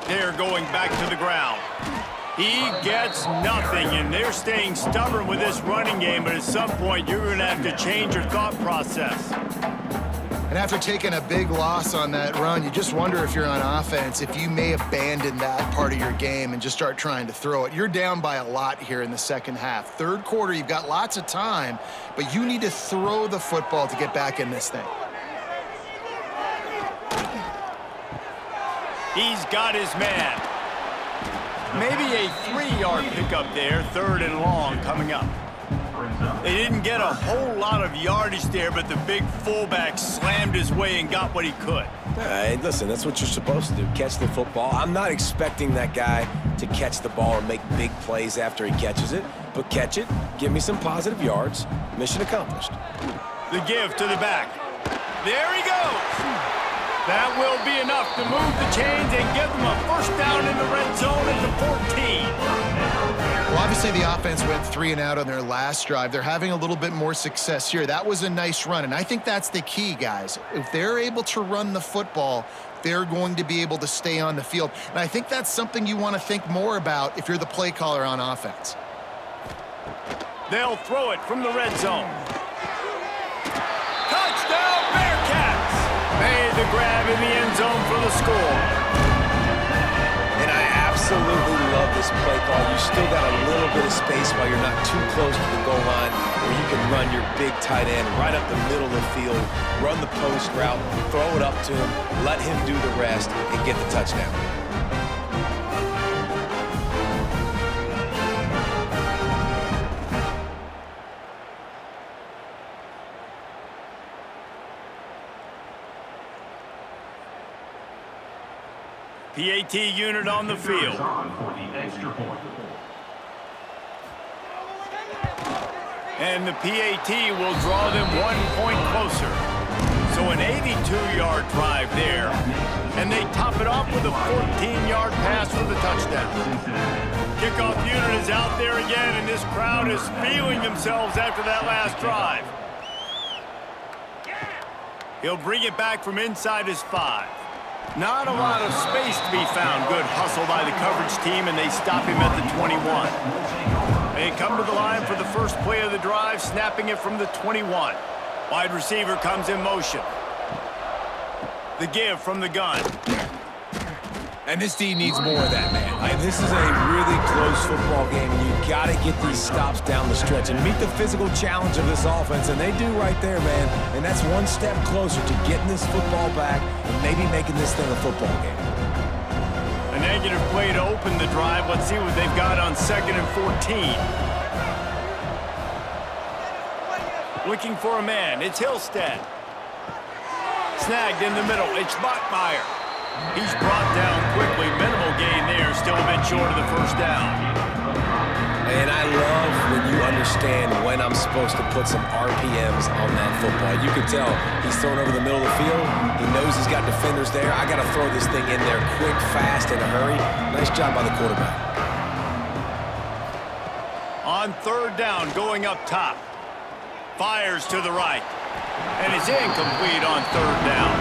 They're going back to the ground. He gets nothing, and they're staying stubborn with this running game, but at some point you're going to have to change your thought process. And after taking a big loss on that run, you just wonder if you're on offense, if you may abandon that part of your game and just start trying to throw it. You're down by a lot here in the second half. Third quarter, you've got lots of time, but you need to throw the football to get back in this thing. He's got his man. Maybe a 3-yard pickup there, third and long coming up. They didn't get a whole lot of yardage there, but the big fullback slammed his way and got what he could. Hey, listen, that's what you're supposed to do, catch the football. I'm not expecting that guy to catch the ball and make big plays after he catches it, but catch it, give me some positive yards, mission accomplished. The give to the back. There he goes. That will be enough to move the chains and give them a first down in the red zone at the 14. Well, obviously the offense went 3 and out on their last drive. They're having a little bit more success here. That was a nice run, and I think that's the key, guys. If they're able to run the football, they're going to be able to stay on the field. And I think that's something you want to think more about if you're the play caller on offense. They'll throw it from the red zone. Touchdown, Bearcats! Made the grab in the end zone for the score. And I absolutely love this play call. You still got a little bit of space while you're not too close to the goal line where you can run your big tight end right up the middle of the field, run the post route, throw it up to him, let him do the rest, and get the touchdown. PAT unit on the field. For the extra point. And the PAT will draw them 1 point closer. So an 82-yard drive there. And they top it off with a 14-yard pass for the touchdown. Kickoff unit is out there again, and this crowd is feeling themselves after that last drive. He'll bring it back from inside his 5. Not a lot of space to be found. Good hustle by the coverage team, and they stop him at the 21. They come to the line for the first play of the drive, snapping it from the 21. Wide receiver comes in motion. The give from the gun. And this D needs more of that, man. This is a really close football game, and you've got to get these stops down the stretch and meet the physical challenge of this offense, and they do right there, man. And that's one step closer to getting this football back and maybe making this thing a football game. A negative play to open the drive. Let's see what they've got on 2nd and 14. Looking for a man. It's Hillstead. Snagged in the middle. It's Bachmeyer. He's brought down quickly. Minimal gain there. Still a bit short of the first down. And I love when you understand when I'm supposed to put some RPMs on that football. You can tell he's throwing over the middle of the field. He knows he's got defenders there. I got to throw this thing in there quick, fast, in a hurry. Nice job by the quarterback. On 3rd down, going up top. Fires to the right. And is incomplete on 3rd down.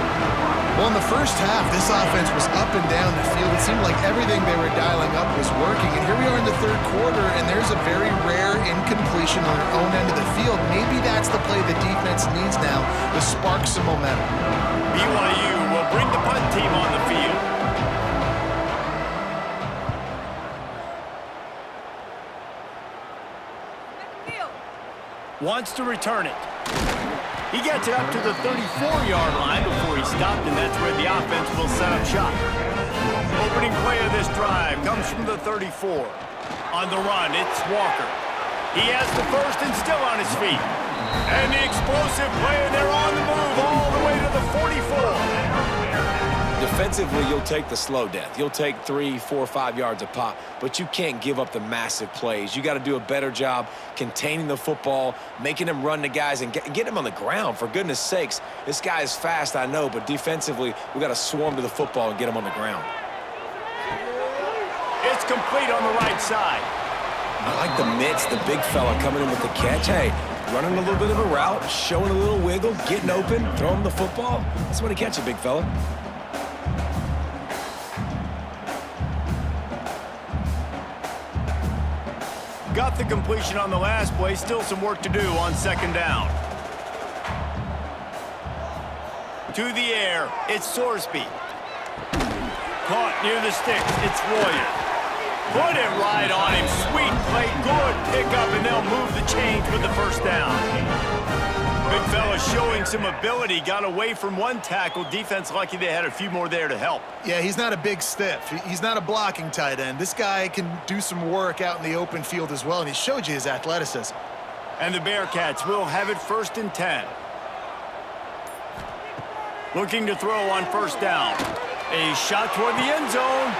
Well, in the first half, this offense was up and down the field. It seemed like everything they were dialing up was working. And here we are in the 3rd quarter, and there's a very rare incompletion on their own end of the field. Maybe that's the play the defense needs now to spark some momentum. BYU will bring the punt team on the field. Wants to return it. He gets it up to the 34-yard line before he stopped, and that's where the offense will set up shop. Opening play of this drive comes from the 34. On the run, it's Walker. He has the first and still on his feet. And the explosive play, and they're on the move all the way to the 44. Defensively, you'll take the slow death. You'll take 3, 4, 5 yards a pop, but you can't give up the massive plays. You got to do a better job containing the football, making him run the guys, and get him on the ground. For goodness sakes, this guy is fast, I know, but defensively, we got to swarm to the football and get him on the ground. It's complete on the right side. I like the mitts, the big fella coming in with the catch. Hey, running a little bit of a route, showing a little wiggle, getting open, throwing the football. That's when he catch it, big fella. Got the completion on the last play. Still some work to do on 2nd down. To the air. It's Sorsby. Caught near the sticks. It's Royer. Put it right on him. Sweet play. Good pickup, and they'll move the chains with the first down. Big fella showing some ability. Got away from one tackle. Defense lucky they had a few more there to help. Yeah, he's not a big stiff. He's not a blocking tight end. This guy can do some work out in the open field as well, and he showed you his athleticism. And the Bearcats will have it 1st and 10. Looking to throw on 1st down. A shot toward the end zone.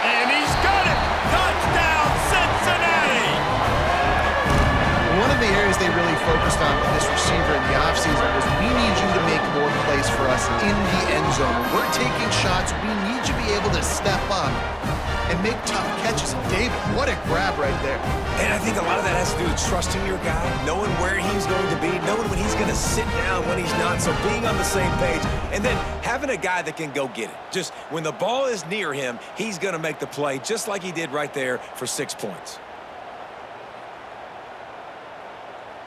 And he's got it! Touchdown, Cincinnati! One of the areas they really focused on with this receiver in the offseason was we need you to make more plays for us in the end zone. When we're taking shots, we need you to be able to step up and make tough catches. David, what a grab right there. And I think a lot of that has to do with trusting your guy, knowing where he's going to be, knowing when he's going to sit down, when he's not, so being on the same page, and then having a guy that can go get it. Just when the ball is near him, he's going to make the play, just like he did right there for 6 points.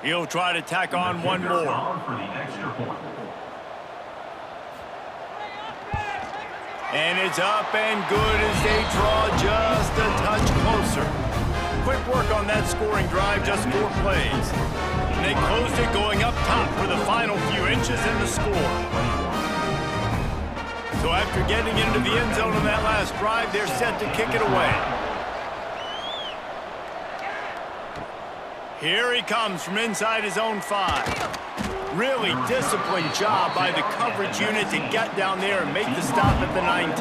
He'll try to tack on one more. For the extra point. And it's up and good as they draw just a touch closer. Quick work on that scoring drive, just 4 plays. And they closed it going up top for the final few inches in the score. So after getting into the end zone on that last drive, they're set to kick it away. Here he comes from inside his own 5. Really disciplined job by the coverage unit to get down there and make the stop at the 19.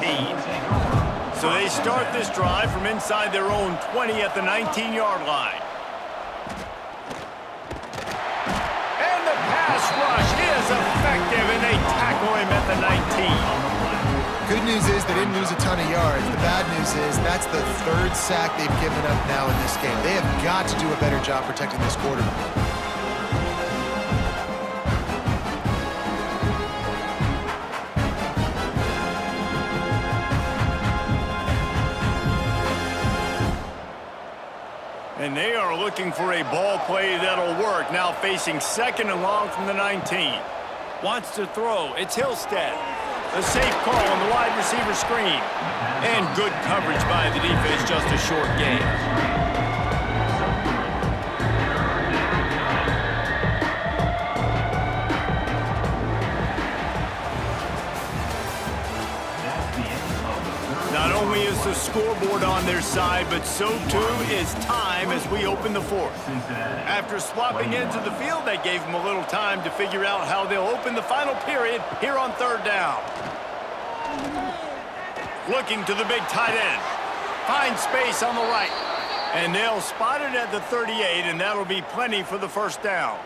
So they start this drive from inside their own 20 at the 19-yard line. And the pass rush is effective, and they and 19. Good news is they didn't lose a ton of yards. The bad news is that's the third sack they've given up now in this game. They have got to do a better job protecting this quarterback. And they are looking for a ball play that'll work. Now facing 2nd and long from the 19. Wants to throw. It's Hillstead. A safe call on the wide receiver screen. And good coverage by the defense, just a short gain. Not only is the scoreboard on their side, but so too is time as we open the 4th. After swapping ends of the field, that gave them a little time to figure out how they'll open the final period here on 3rd down. Looking to the big tight end. Finds space on the right. And they'll spot it at the 38, and that'll be plenty for the 1st down.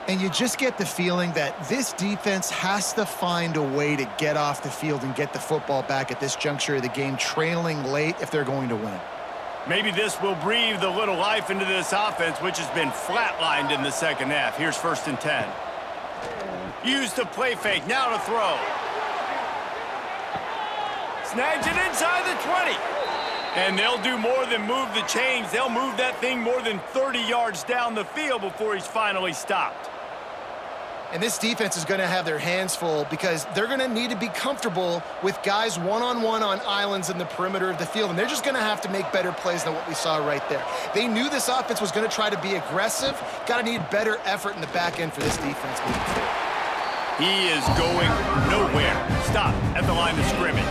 And you just get the feeling that this defense has to find a way to get off the field and get the football back at this juncture of the game, trailing late if they're going to win. Maybe this will breathe a little life into this offense, which has been flatlined in the 2nd half. Here's 1st and 10. Used the play fake, now to throw. Snags it inside the 20. And they'll do more than move the chains. They'll move that thing more than 30 yards down the field before he's finally stopped. And this defense is going to have their hands full because they're going to need to be comfortable with guys one-on-one on islands in the perimeter of the field. And they're just going to have to make better plays than what we saw right there. They knew this offense was going to try to be aggressive. Got to need better effort in the back end for this defense. He is going nowhere. Stop at the line of scrimmage.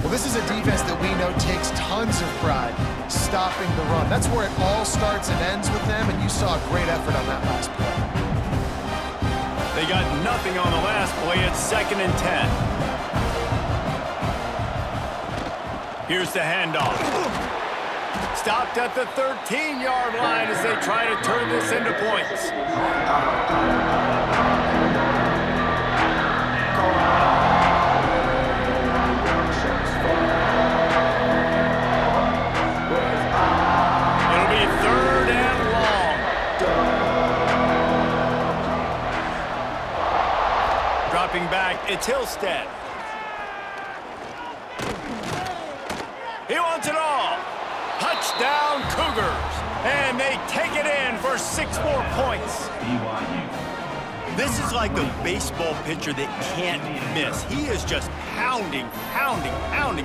Well, this is a defense that we know takes tons of pride stopping the run. That's where it all starts and ends with them, and you saw a great effort on that last play. They got nothing on the last play. It's 2nd and 10. Here's the handoff. Stopped at the 13-yard line as they try to turn this into points. It'll be 3rd and long. Dropping back, it's Hillstead. He wants it all. Touchdown, Cougars. And they take it in for 6 more points. BYU. This is like a baseball pitcher that can't miss. He is just pounding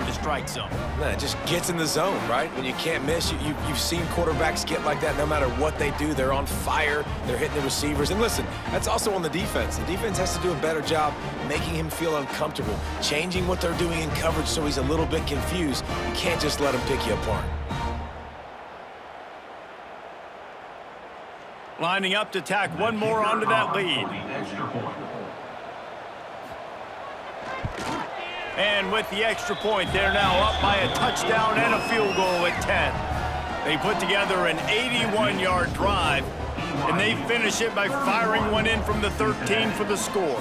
the strike zone. No, it just gets in the zone, right? When you can't miss, you've seen quarterbacks get like that no matter what they do. They're on fire. They're hitting the receivers. And listen, that's also on the defense. The defense has to do a better job making him feel uncomfortable, changing what they're doing in coverage so he's a little bit confused. You can't just let him pick you apart. Lining up to tack one more onto that lead. And with the extra point, they're now up by a touchdown and a field goal at 10. They put together an 81-yard drive, and they finish it by firing one in from the 13 for the score.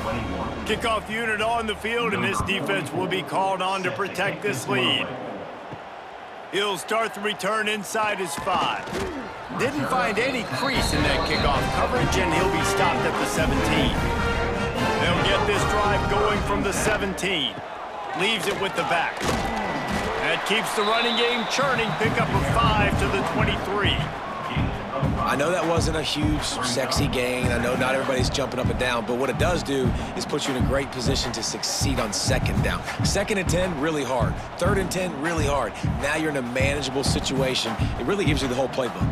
Kickoff unit on the field, and this defense will be called on to protect this lead. He'll start the return inside his 5. Didn't find any crease in that kickoff coverage, and he'll be stopped at the 17. They'll get this drive going from the 17. Leaves it with the back. That keeps the running game churning. Pick up a 5 to the 23. I know that wasn't a huge, sexy gain. I know not everybody's jumping up and down, but what it does do is put you in a great position to succeed on 2nd down. 2nd and 10, really hard. 3rd and 10, really hard. Now you're in a manageable situation. It really gives you the whole playbook.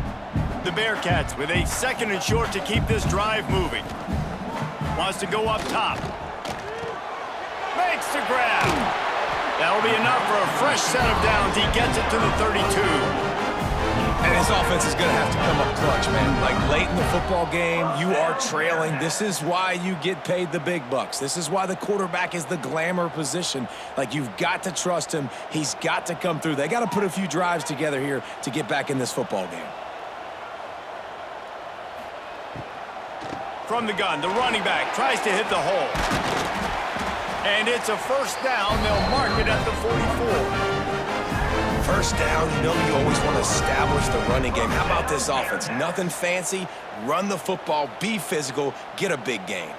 The Bearcats with a 2nd and short to keep this drive moving. Wants to go up top. Makes the grab. That'll be enough for a fresh set of downs. He gets it to the 32. And his offense is going to have to come up clutch, man. Like late in the football game, you are trailing. This is why you get paid the big bucks. This is why the quarterback is the glamour position. Like, you've got to trust him. He's got to come through. They got to put a few drives together here to get back in this football game. From the gun, the running back tries to hit the hole. And it's a first down. They'll mark it at the 44. First down, you always want to establish the running game. How about this offense? Nothing fancy. Run the football, be physical, get a big gain.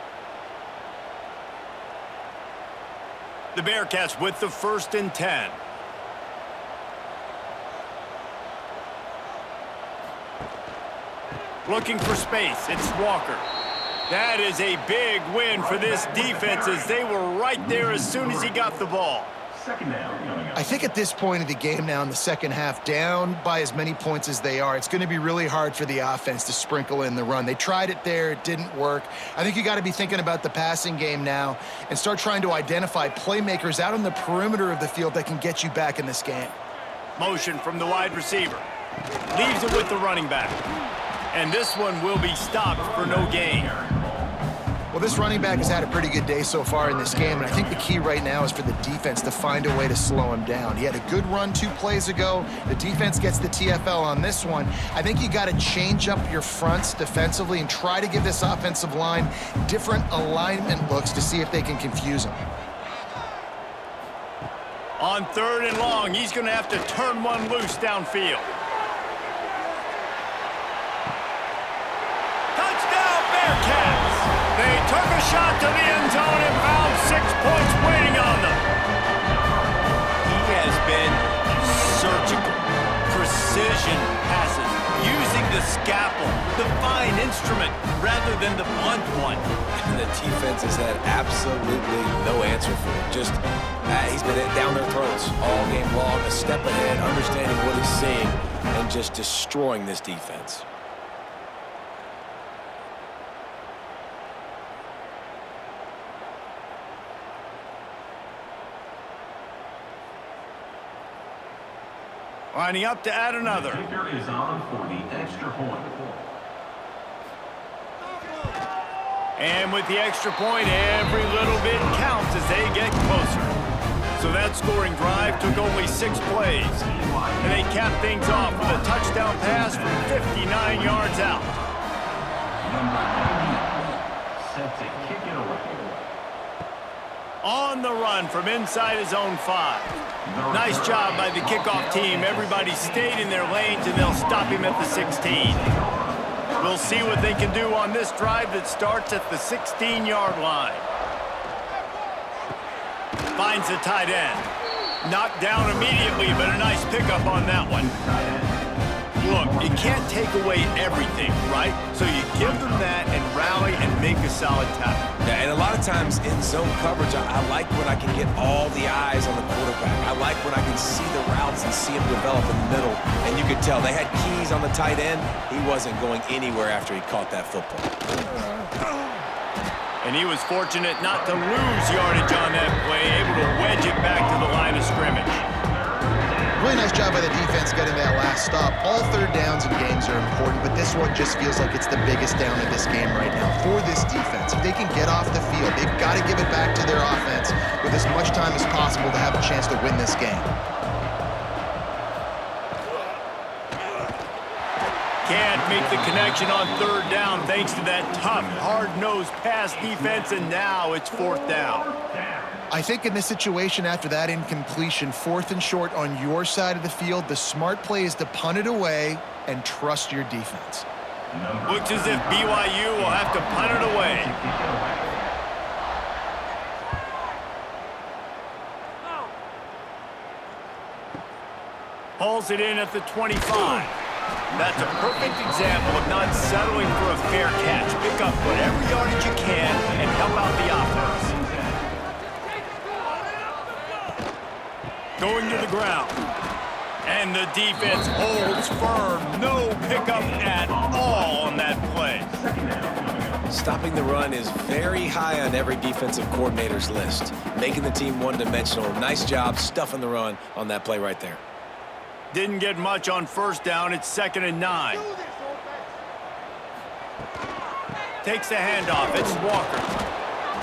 The Bearcats with the 1st and 10. Looking for space. It's Walker. That is a big win for this defense as they were right there as soon as he got the ball. Second down coming up. I think at this point of the game now in the second half, down by as many points as they are, it's going to be really hard for the offense to sprinkle in the run. They tried it there. It didn't work. I think you got to be thinking about the passing game now and start trying to identify playmakers out on the perimeter of the field that can get you back in this game. Motion from the wide receiver. Leaves it with the running back. And this one will be stopped for no gain. Well, this running back has had a pretty good day so far in this game, and I think the key right now is for the defense to find a way to slow him down. He had a good run 2 plays ago. The defense gets the TFL on this one. I think you got to change up your fronts defensively and try to give this offensive line different alignment looks to see if they can confuse him. On 3rd and long, he's going to have to turn one loose downfield. Touchdown, Bearcats! They took a shot to the end zone and found 6 points waiting on them. He has been surgical. Precision passes, using the scalpel, the fine instrument, rather than the blunt one. And the defense has had absolutely no answer for it. Just, he's been down their throats all game long, a step ahead, understanding what he's seeing, and just destroying this defense. Lining up to add another. The kicker is on for the extra point. And with the extra point, every little bit counts as they get closer. So that scoring drive took only 6 plays. And they capped things off with a touchdown pass from 59 yards out. Number 90 set to kick it away. On the run from inside his own 5. Nice job by the kickoff team. Everybody stayed in their lanes, and they'll stop him at the 16. We'll see what they can do on this drive that starts at the 16-yard line. Finds the tight end. Knocked down immediately, but a nice pickup on that one. Look, you can't take away everything, right? So you give them that and rally and make a solid tackle. Yeah, and a lot of times in zone coverage, I like when I can get all the eyes on the quarterback. I like when I can see the routes and see him develop in the middle. And you could tell they had keys on the tight end. He wasn't going anywhere after he caught that football. And he was fortunate not to lose yardage on that play, able to wedge it back to the line of scrimmage. Really nice job by the defense getting that last stop. All 3rd downs in games are important, but this one just feels like it's the biggest down of this game right now for this defense. If they can get off the field, they've got to give it back to their offense with as much time as possible to have a chance to win this game. Can't make the connection on 3rd down thanks to that tough, hard-nosed pass defense, and now it's 4th down. I think in this situation, after that incompletion, 4th and short on your side of the field, the smart play is to punt it away and trust your defense. Looks as if BYU will have to punt it away. Hauls it in at the 25. That's a perfect example of not settling for a fair catch. Pick up whatever yardage you can and help out the offense. Going to the ground. And the defense holds firm. No pickup at all on that play. Stopping the run is very high on every defensive coordinator's list. Making the team one-dimensional. Nice job stuffing the run on that play right there. Didn't get much on 1st down. It's 2nd and 9. Takes the handoff. It's Walker.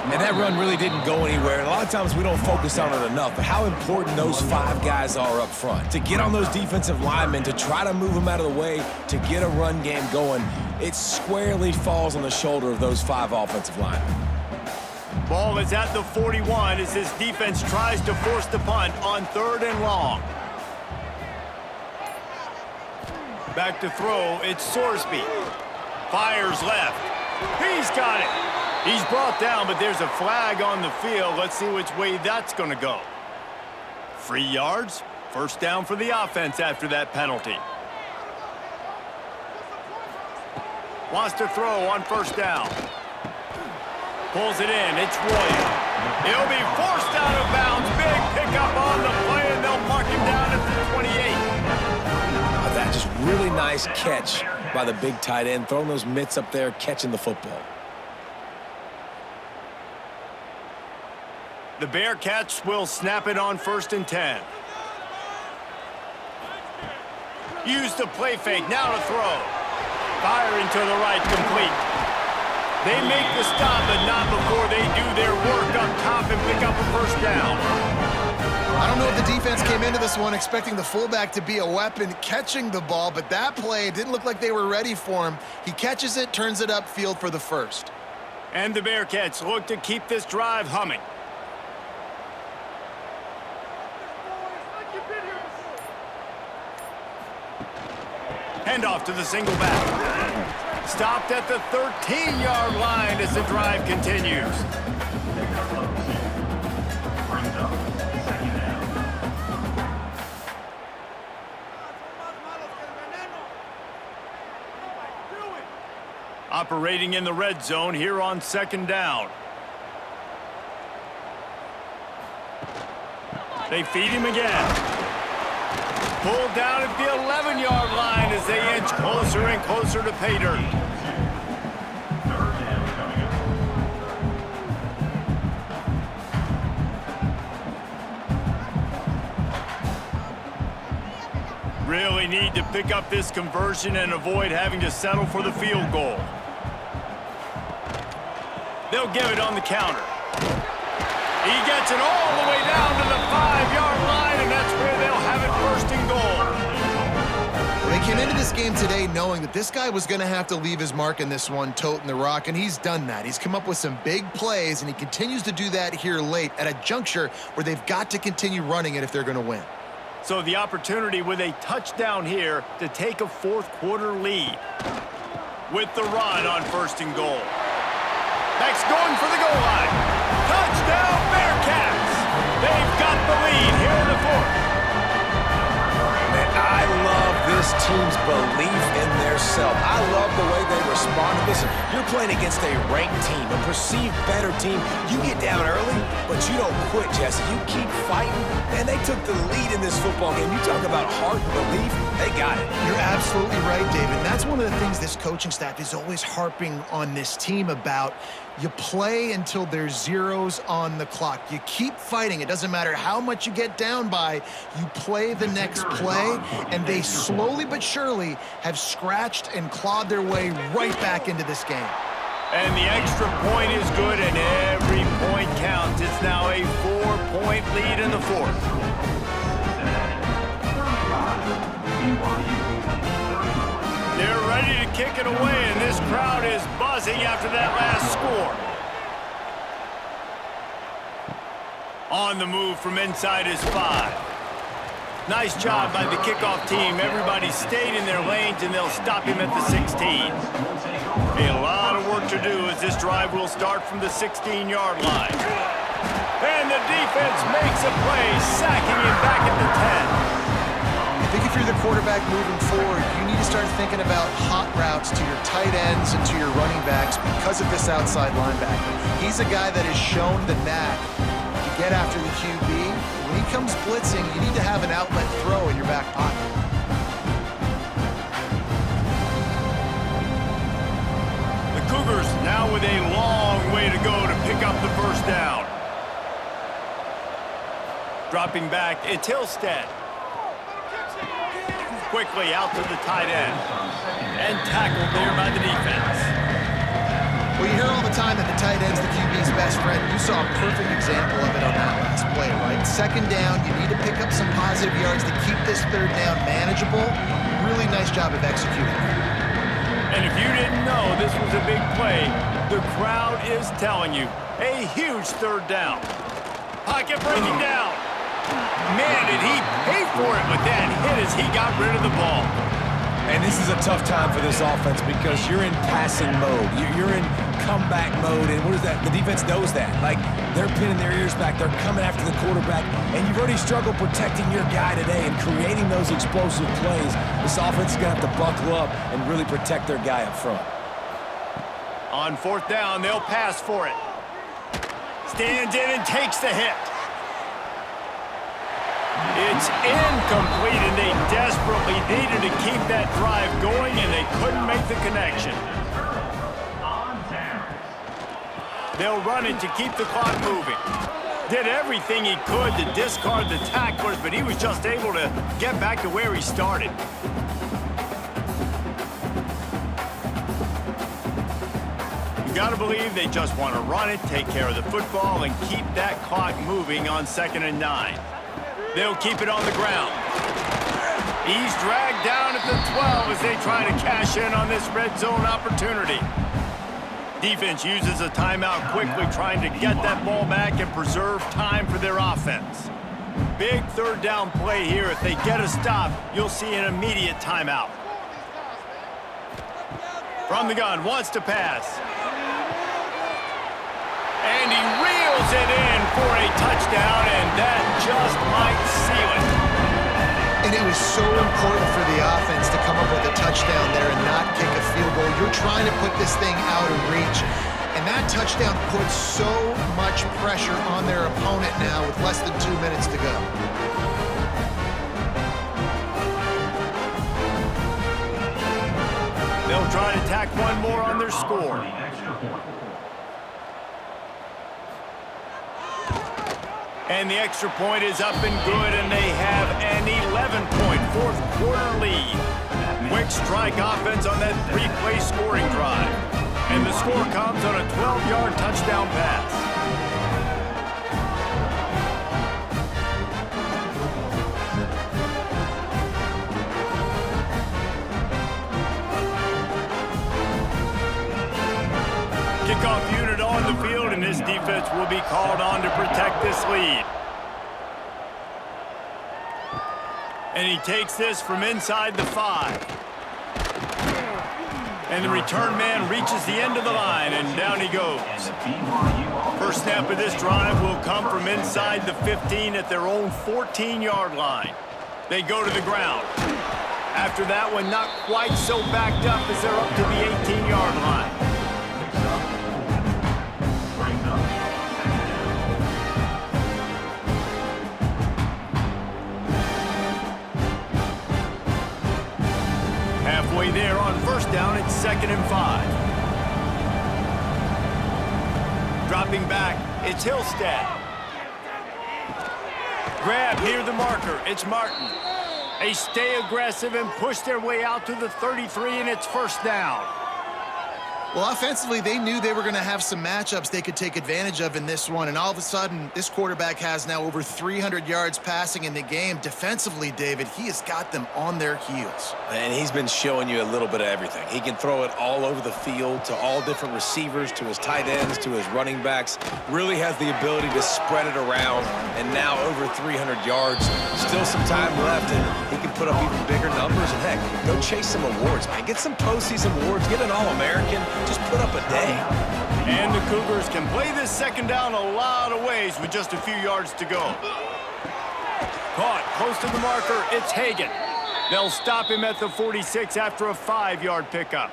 And that run really didn't go anywhere. And a lot of times we don't focus on it enough, but how important those 5 guys are up front. To get on those defensive linemen, to try to move them out of the way, to get a run game going. it squarely falls on the shoulder of those 5 offensive linemen. Ball is at the 41 as this defense tries to force the punt on 3rd and long. Back to throw, it's Sorsby. Fires left. He's got it. He's brought down, but there's a flag on the field. Let's see which way that's going to go. 3 yards. First down for the offense after that penalty. Wants to throw on 1st down. Pulls it in. It's Williams. He'll be forced out of bounds. Big pickup on the play, and they'll mark him down at the 28. That just really nice catch by the big tight end, throwing those mitts up there, catching the football. The Bearcats will snap it on 1st and 10. Use the play fake, now to throw. Firing to the right, complete. They make the stop, but not before they do their work up top and pick up a 1st down. I don't know if the defense came into this one expecting the fullback to be a weapon catching the ball, but that play didn't look like they were ready for him. He catches it, turns it upfield for the 1st. And the Bearcats look to keep this drive humming. Handoff to the single back. Stopped at the 13-yard line as the drive continues. Operating in the red zone here on 2nd down. They feed him again. Pulled down at the 11-yard line as they inch closer and closer to pay dirt. Really need to pick up this conversion and avoid having to settle for the field goal. They'll give it on the counter. He gets it all the way down to the 5-yard line, and that's where they'll have it 1st and goal. They came into this game today knowing that this guy was going to have to leave his mark in this one, toting the rock, and he's done that. He's come up with some big plays, and he continues to do that here late at a juncture where they've got to continue running it if they're going to win. So the opportunity with a touchdown here to take a 4th quarter lead. With the run on 1st and goal. Next, going for the goal line. Touchdown, Bearcats! They've got the lead here in the 4th. Man, I love this team's belief in their self. I love the way they respond. Listen, you're playing against a ranked team, a perceived better team. You get down early, but you don't quit, Jesse. You keep fighting, and they took the lead in this football game. You talk about heart and belief, they got it. You're absolutely right, David. And that's one of the things this coaching staff is always harping on this team about. You play until there's zeros on the clock. You keep fighting. It doesn't matter how much you get down by. You play the next play, and they slowly but surely have scratched and clawed their way right back into this game. And the extra point is good, and every point counts. It's now a 4-point lead in the 4th. They're ready to kick it away, and this crowd is buzzing after that last score. On the move from inside his 5. Nice job by the kickoff team. Everybody stayed in their lanes, and they'll stop him at the 16. A lot of work to do as this drive will start from the 16-yard line. And the defense makes a play, sacking him back at the 10. I think if you're the quarterback moving forward, you need to start thinking about hot routes to your tight ends and to your running backs because of this outside linebacker. He's a guy that has shown the knack to get after the QB. When he comes blitzing, you need to have an outlet throw in your back pocket. The Cougars now with a long way to go to pick up the 1st down. Dropping back, it's Hillstead. Quickly out to the tight end. And tackled there by the defense. Well, you hear all the time that the tight end's the QB's best friend. You saw a perfect example of it on that last play, right? 2nd down, you need to pick up some positive yards to keep this 3rd down manageable. Really nice job of executing. And if you didn't know this was a big play, the crowd is telling you. A huge third down. Pocket breaking down. Man, did he pay for it with that hit as he got rid of the ball. And this is a tough time for this offense because you're in passing mode. You're in comeback mode, and what is that? The defense knows that. Like, they're pinning their ears back. They're coming after the quarterback, and you've already struggled protecting your guy today and creating those explosive plays. This offense is going to have to buckle up and really protect their guy up front. On fourth down, they'll pass for it. Stands in and takes the hit. It's incomplete, and they desperately needed to keep that drive going, and they couldn't make the connection. They'll run it to keep the clock moving. Did everything he could to discard the tacklers, but he was just able to get back to where he started. You got to believe they just want to run it, take care of the football, and keep that clock moving on 2nd and 9. They'll keep it on the ground. He's dragged down at the 12 as they try to cash in on this red zone opportunity. Defense uses a timeout quickly, trying to get that ball back and preserve time for their offense. Big third down play here. If they get a stop, you'll see an immediate timeout. From the gun, wants to pass. And he reels it in for a touchdown, and that just might seal it. And it was so important for the offense to come up with a touchdown there and not kick a field goal. You're trying to put this thing out of reach, and that touchdown puts so much pressure on their opponent now with less than 2 minutes to go. They'll try to tack one more on their score. And the extra point is up and good, and they have an 11-point fourth-quarter lead. Quick strike offense on that three-play scoring drive. And the score comes on a 12-yard touchdown pass. Kickoff unit on the field, and this defense will be called on to protect this lead. And he takes this from inside the 5. And the return man reaches the end of the line, and down he goes. First snap of this drive will come from inside the 15 at their own 14-yard line. They go to the ground. After that one, not quite so backed up as they're up to the 18-yard line. Halfway there on first down, it's 2nd and 5. Dropping back, it's Hillstead. Grab near the marker, it's Martin. They stay aggressive and push their way out to the 33, and it's first down. Well, offensively, they knew they were going to have some matchups they could take advantage of in this one, and all of a sudden, this quarterback has now over 300 yards passing in the game. Defensively, David, he has got them on their heels. And he's been showing you a little bit of everything. He can throw it all over the field to all different receivers, to his tight ends, to his running backs. Really has the ability to spread it around, and now over 300 yards. Still some time left, and he can put up even bigger numbers. And heck, go chase some awards, man. Get some postseason awards. Get an All-American. Just put up a day. And the Cougars can play this second down a lot of ways with just a few yards to go. Caught close to the marker, it's Hagan. They'll stop him at the 46 after a 5-yard pickup.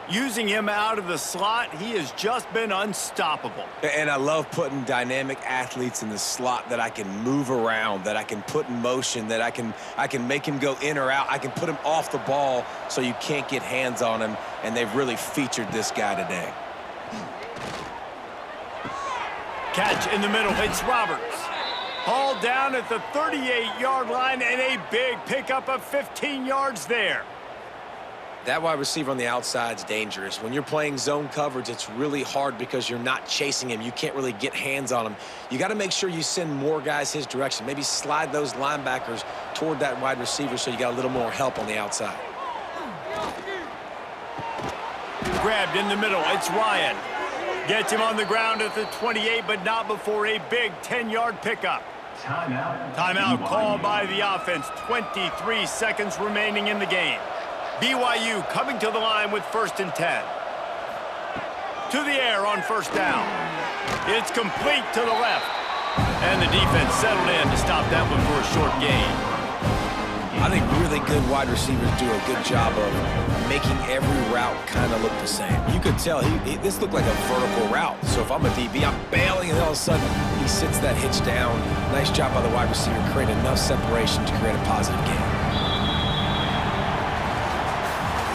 Using him out of the slot, he has just been unstoppable. And I love putting dynamic athletes in the slot that I can move around, that I can put in motion, that I can make him go in or out. I can put him off the ball so you can't get hands on him, and they've really featured this guy today. Catch in the middle, it's Roberts. Hauled down at the 38-yard line, and a big pickup of 15 yards there. That wide receiver on the outside is dangerous. When you're playing zone coverage, it's really hard because you're not chasing him. You can't really get hands on him. You got to make sure you send more guys his direction. Maybe slide those linebackers toward that wide receiver so you got a little more help on the outside. grabbed in the middle. It's Ryan. Gets him on the ground at the 28, but not before a big 10-yard pickup. Timeout called by the offense. 23 seconds remaining in the game. BYU coming to the line with 1st and 10. To the air on 1st down. It's complete to the left. And the defense settled in to stop that one for a short gain. I think really good wide receivers do a good job of making every route kind of look the same. You could tell this looked like a vertical route. So if I'm a DB, I'm bailing, and all of a sudden he sits that hitch down. Nice job by the wide receiver, create enough separation to create a positive gain.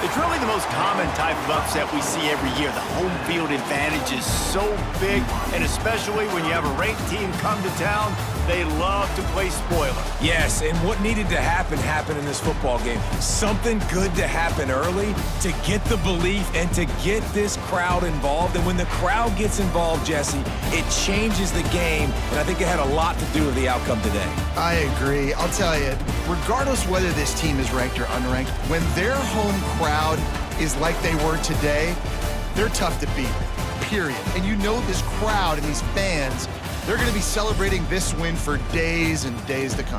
It's really the most common type of upset we see every year. The home field advantage is so big, and especially when you have a ranked team come to town, they love to play spoiler. Yes, and what needed to happen happened in this football game. Something good to happen early to get the belief and to get this crowd involved. And when the crowd gets involved, Jesse, it changes the game, and I think it had a lot to do with the outcome today. I agree. I'll tell you, regardless whether this team is ranked or unranked, when their home crowd is like they were today, they're tough to beat, period. And you know this crowd and these fans, they're going to be celebrating this win for days and days to come.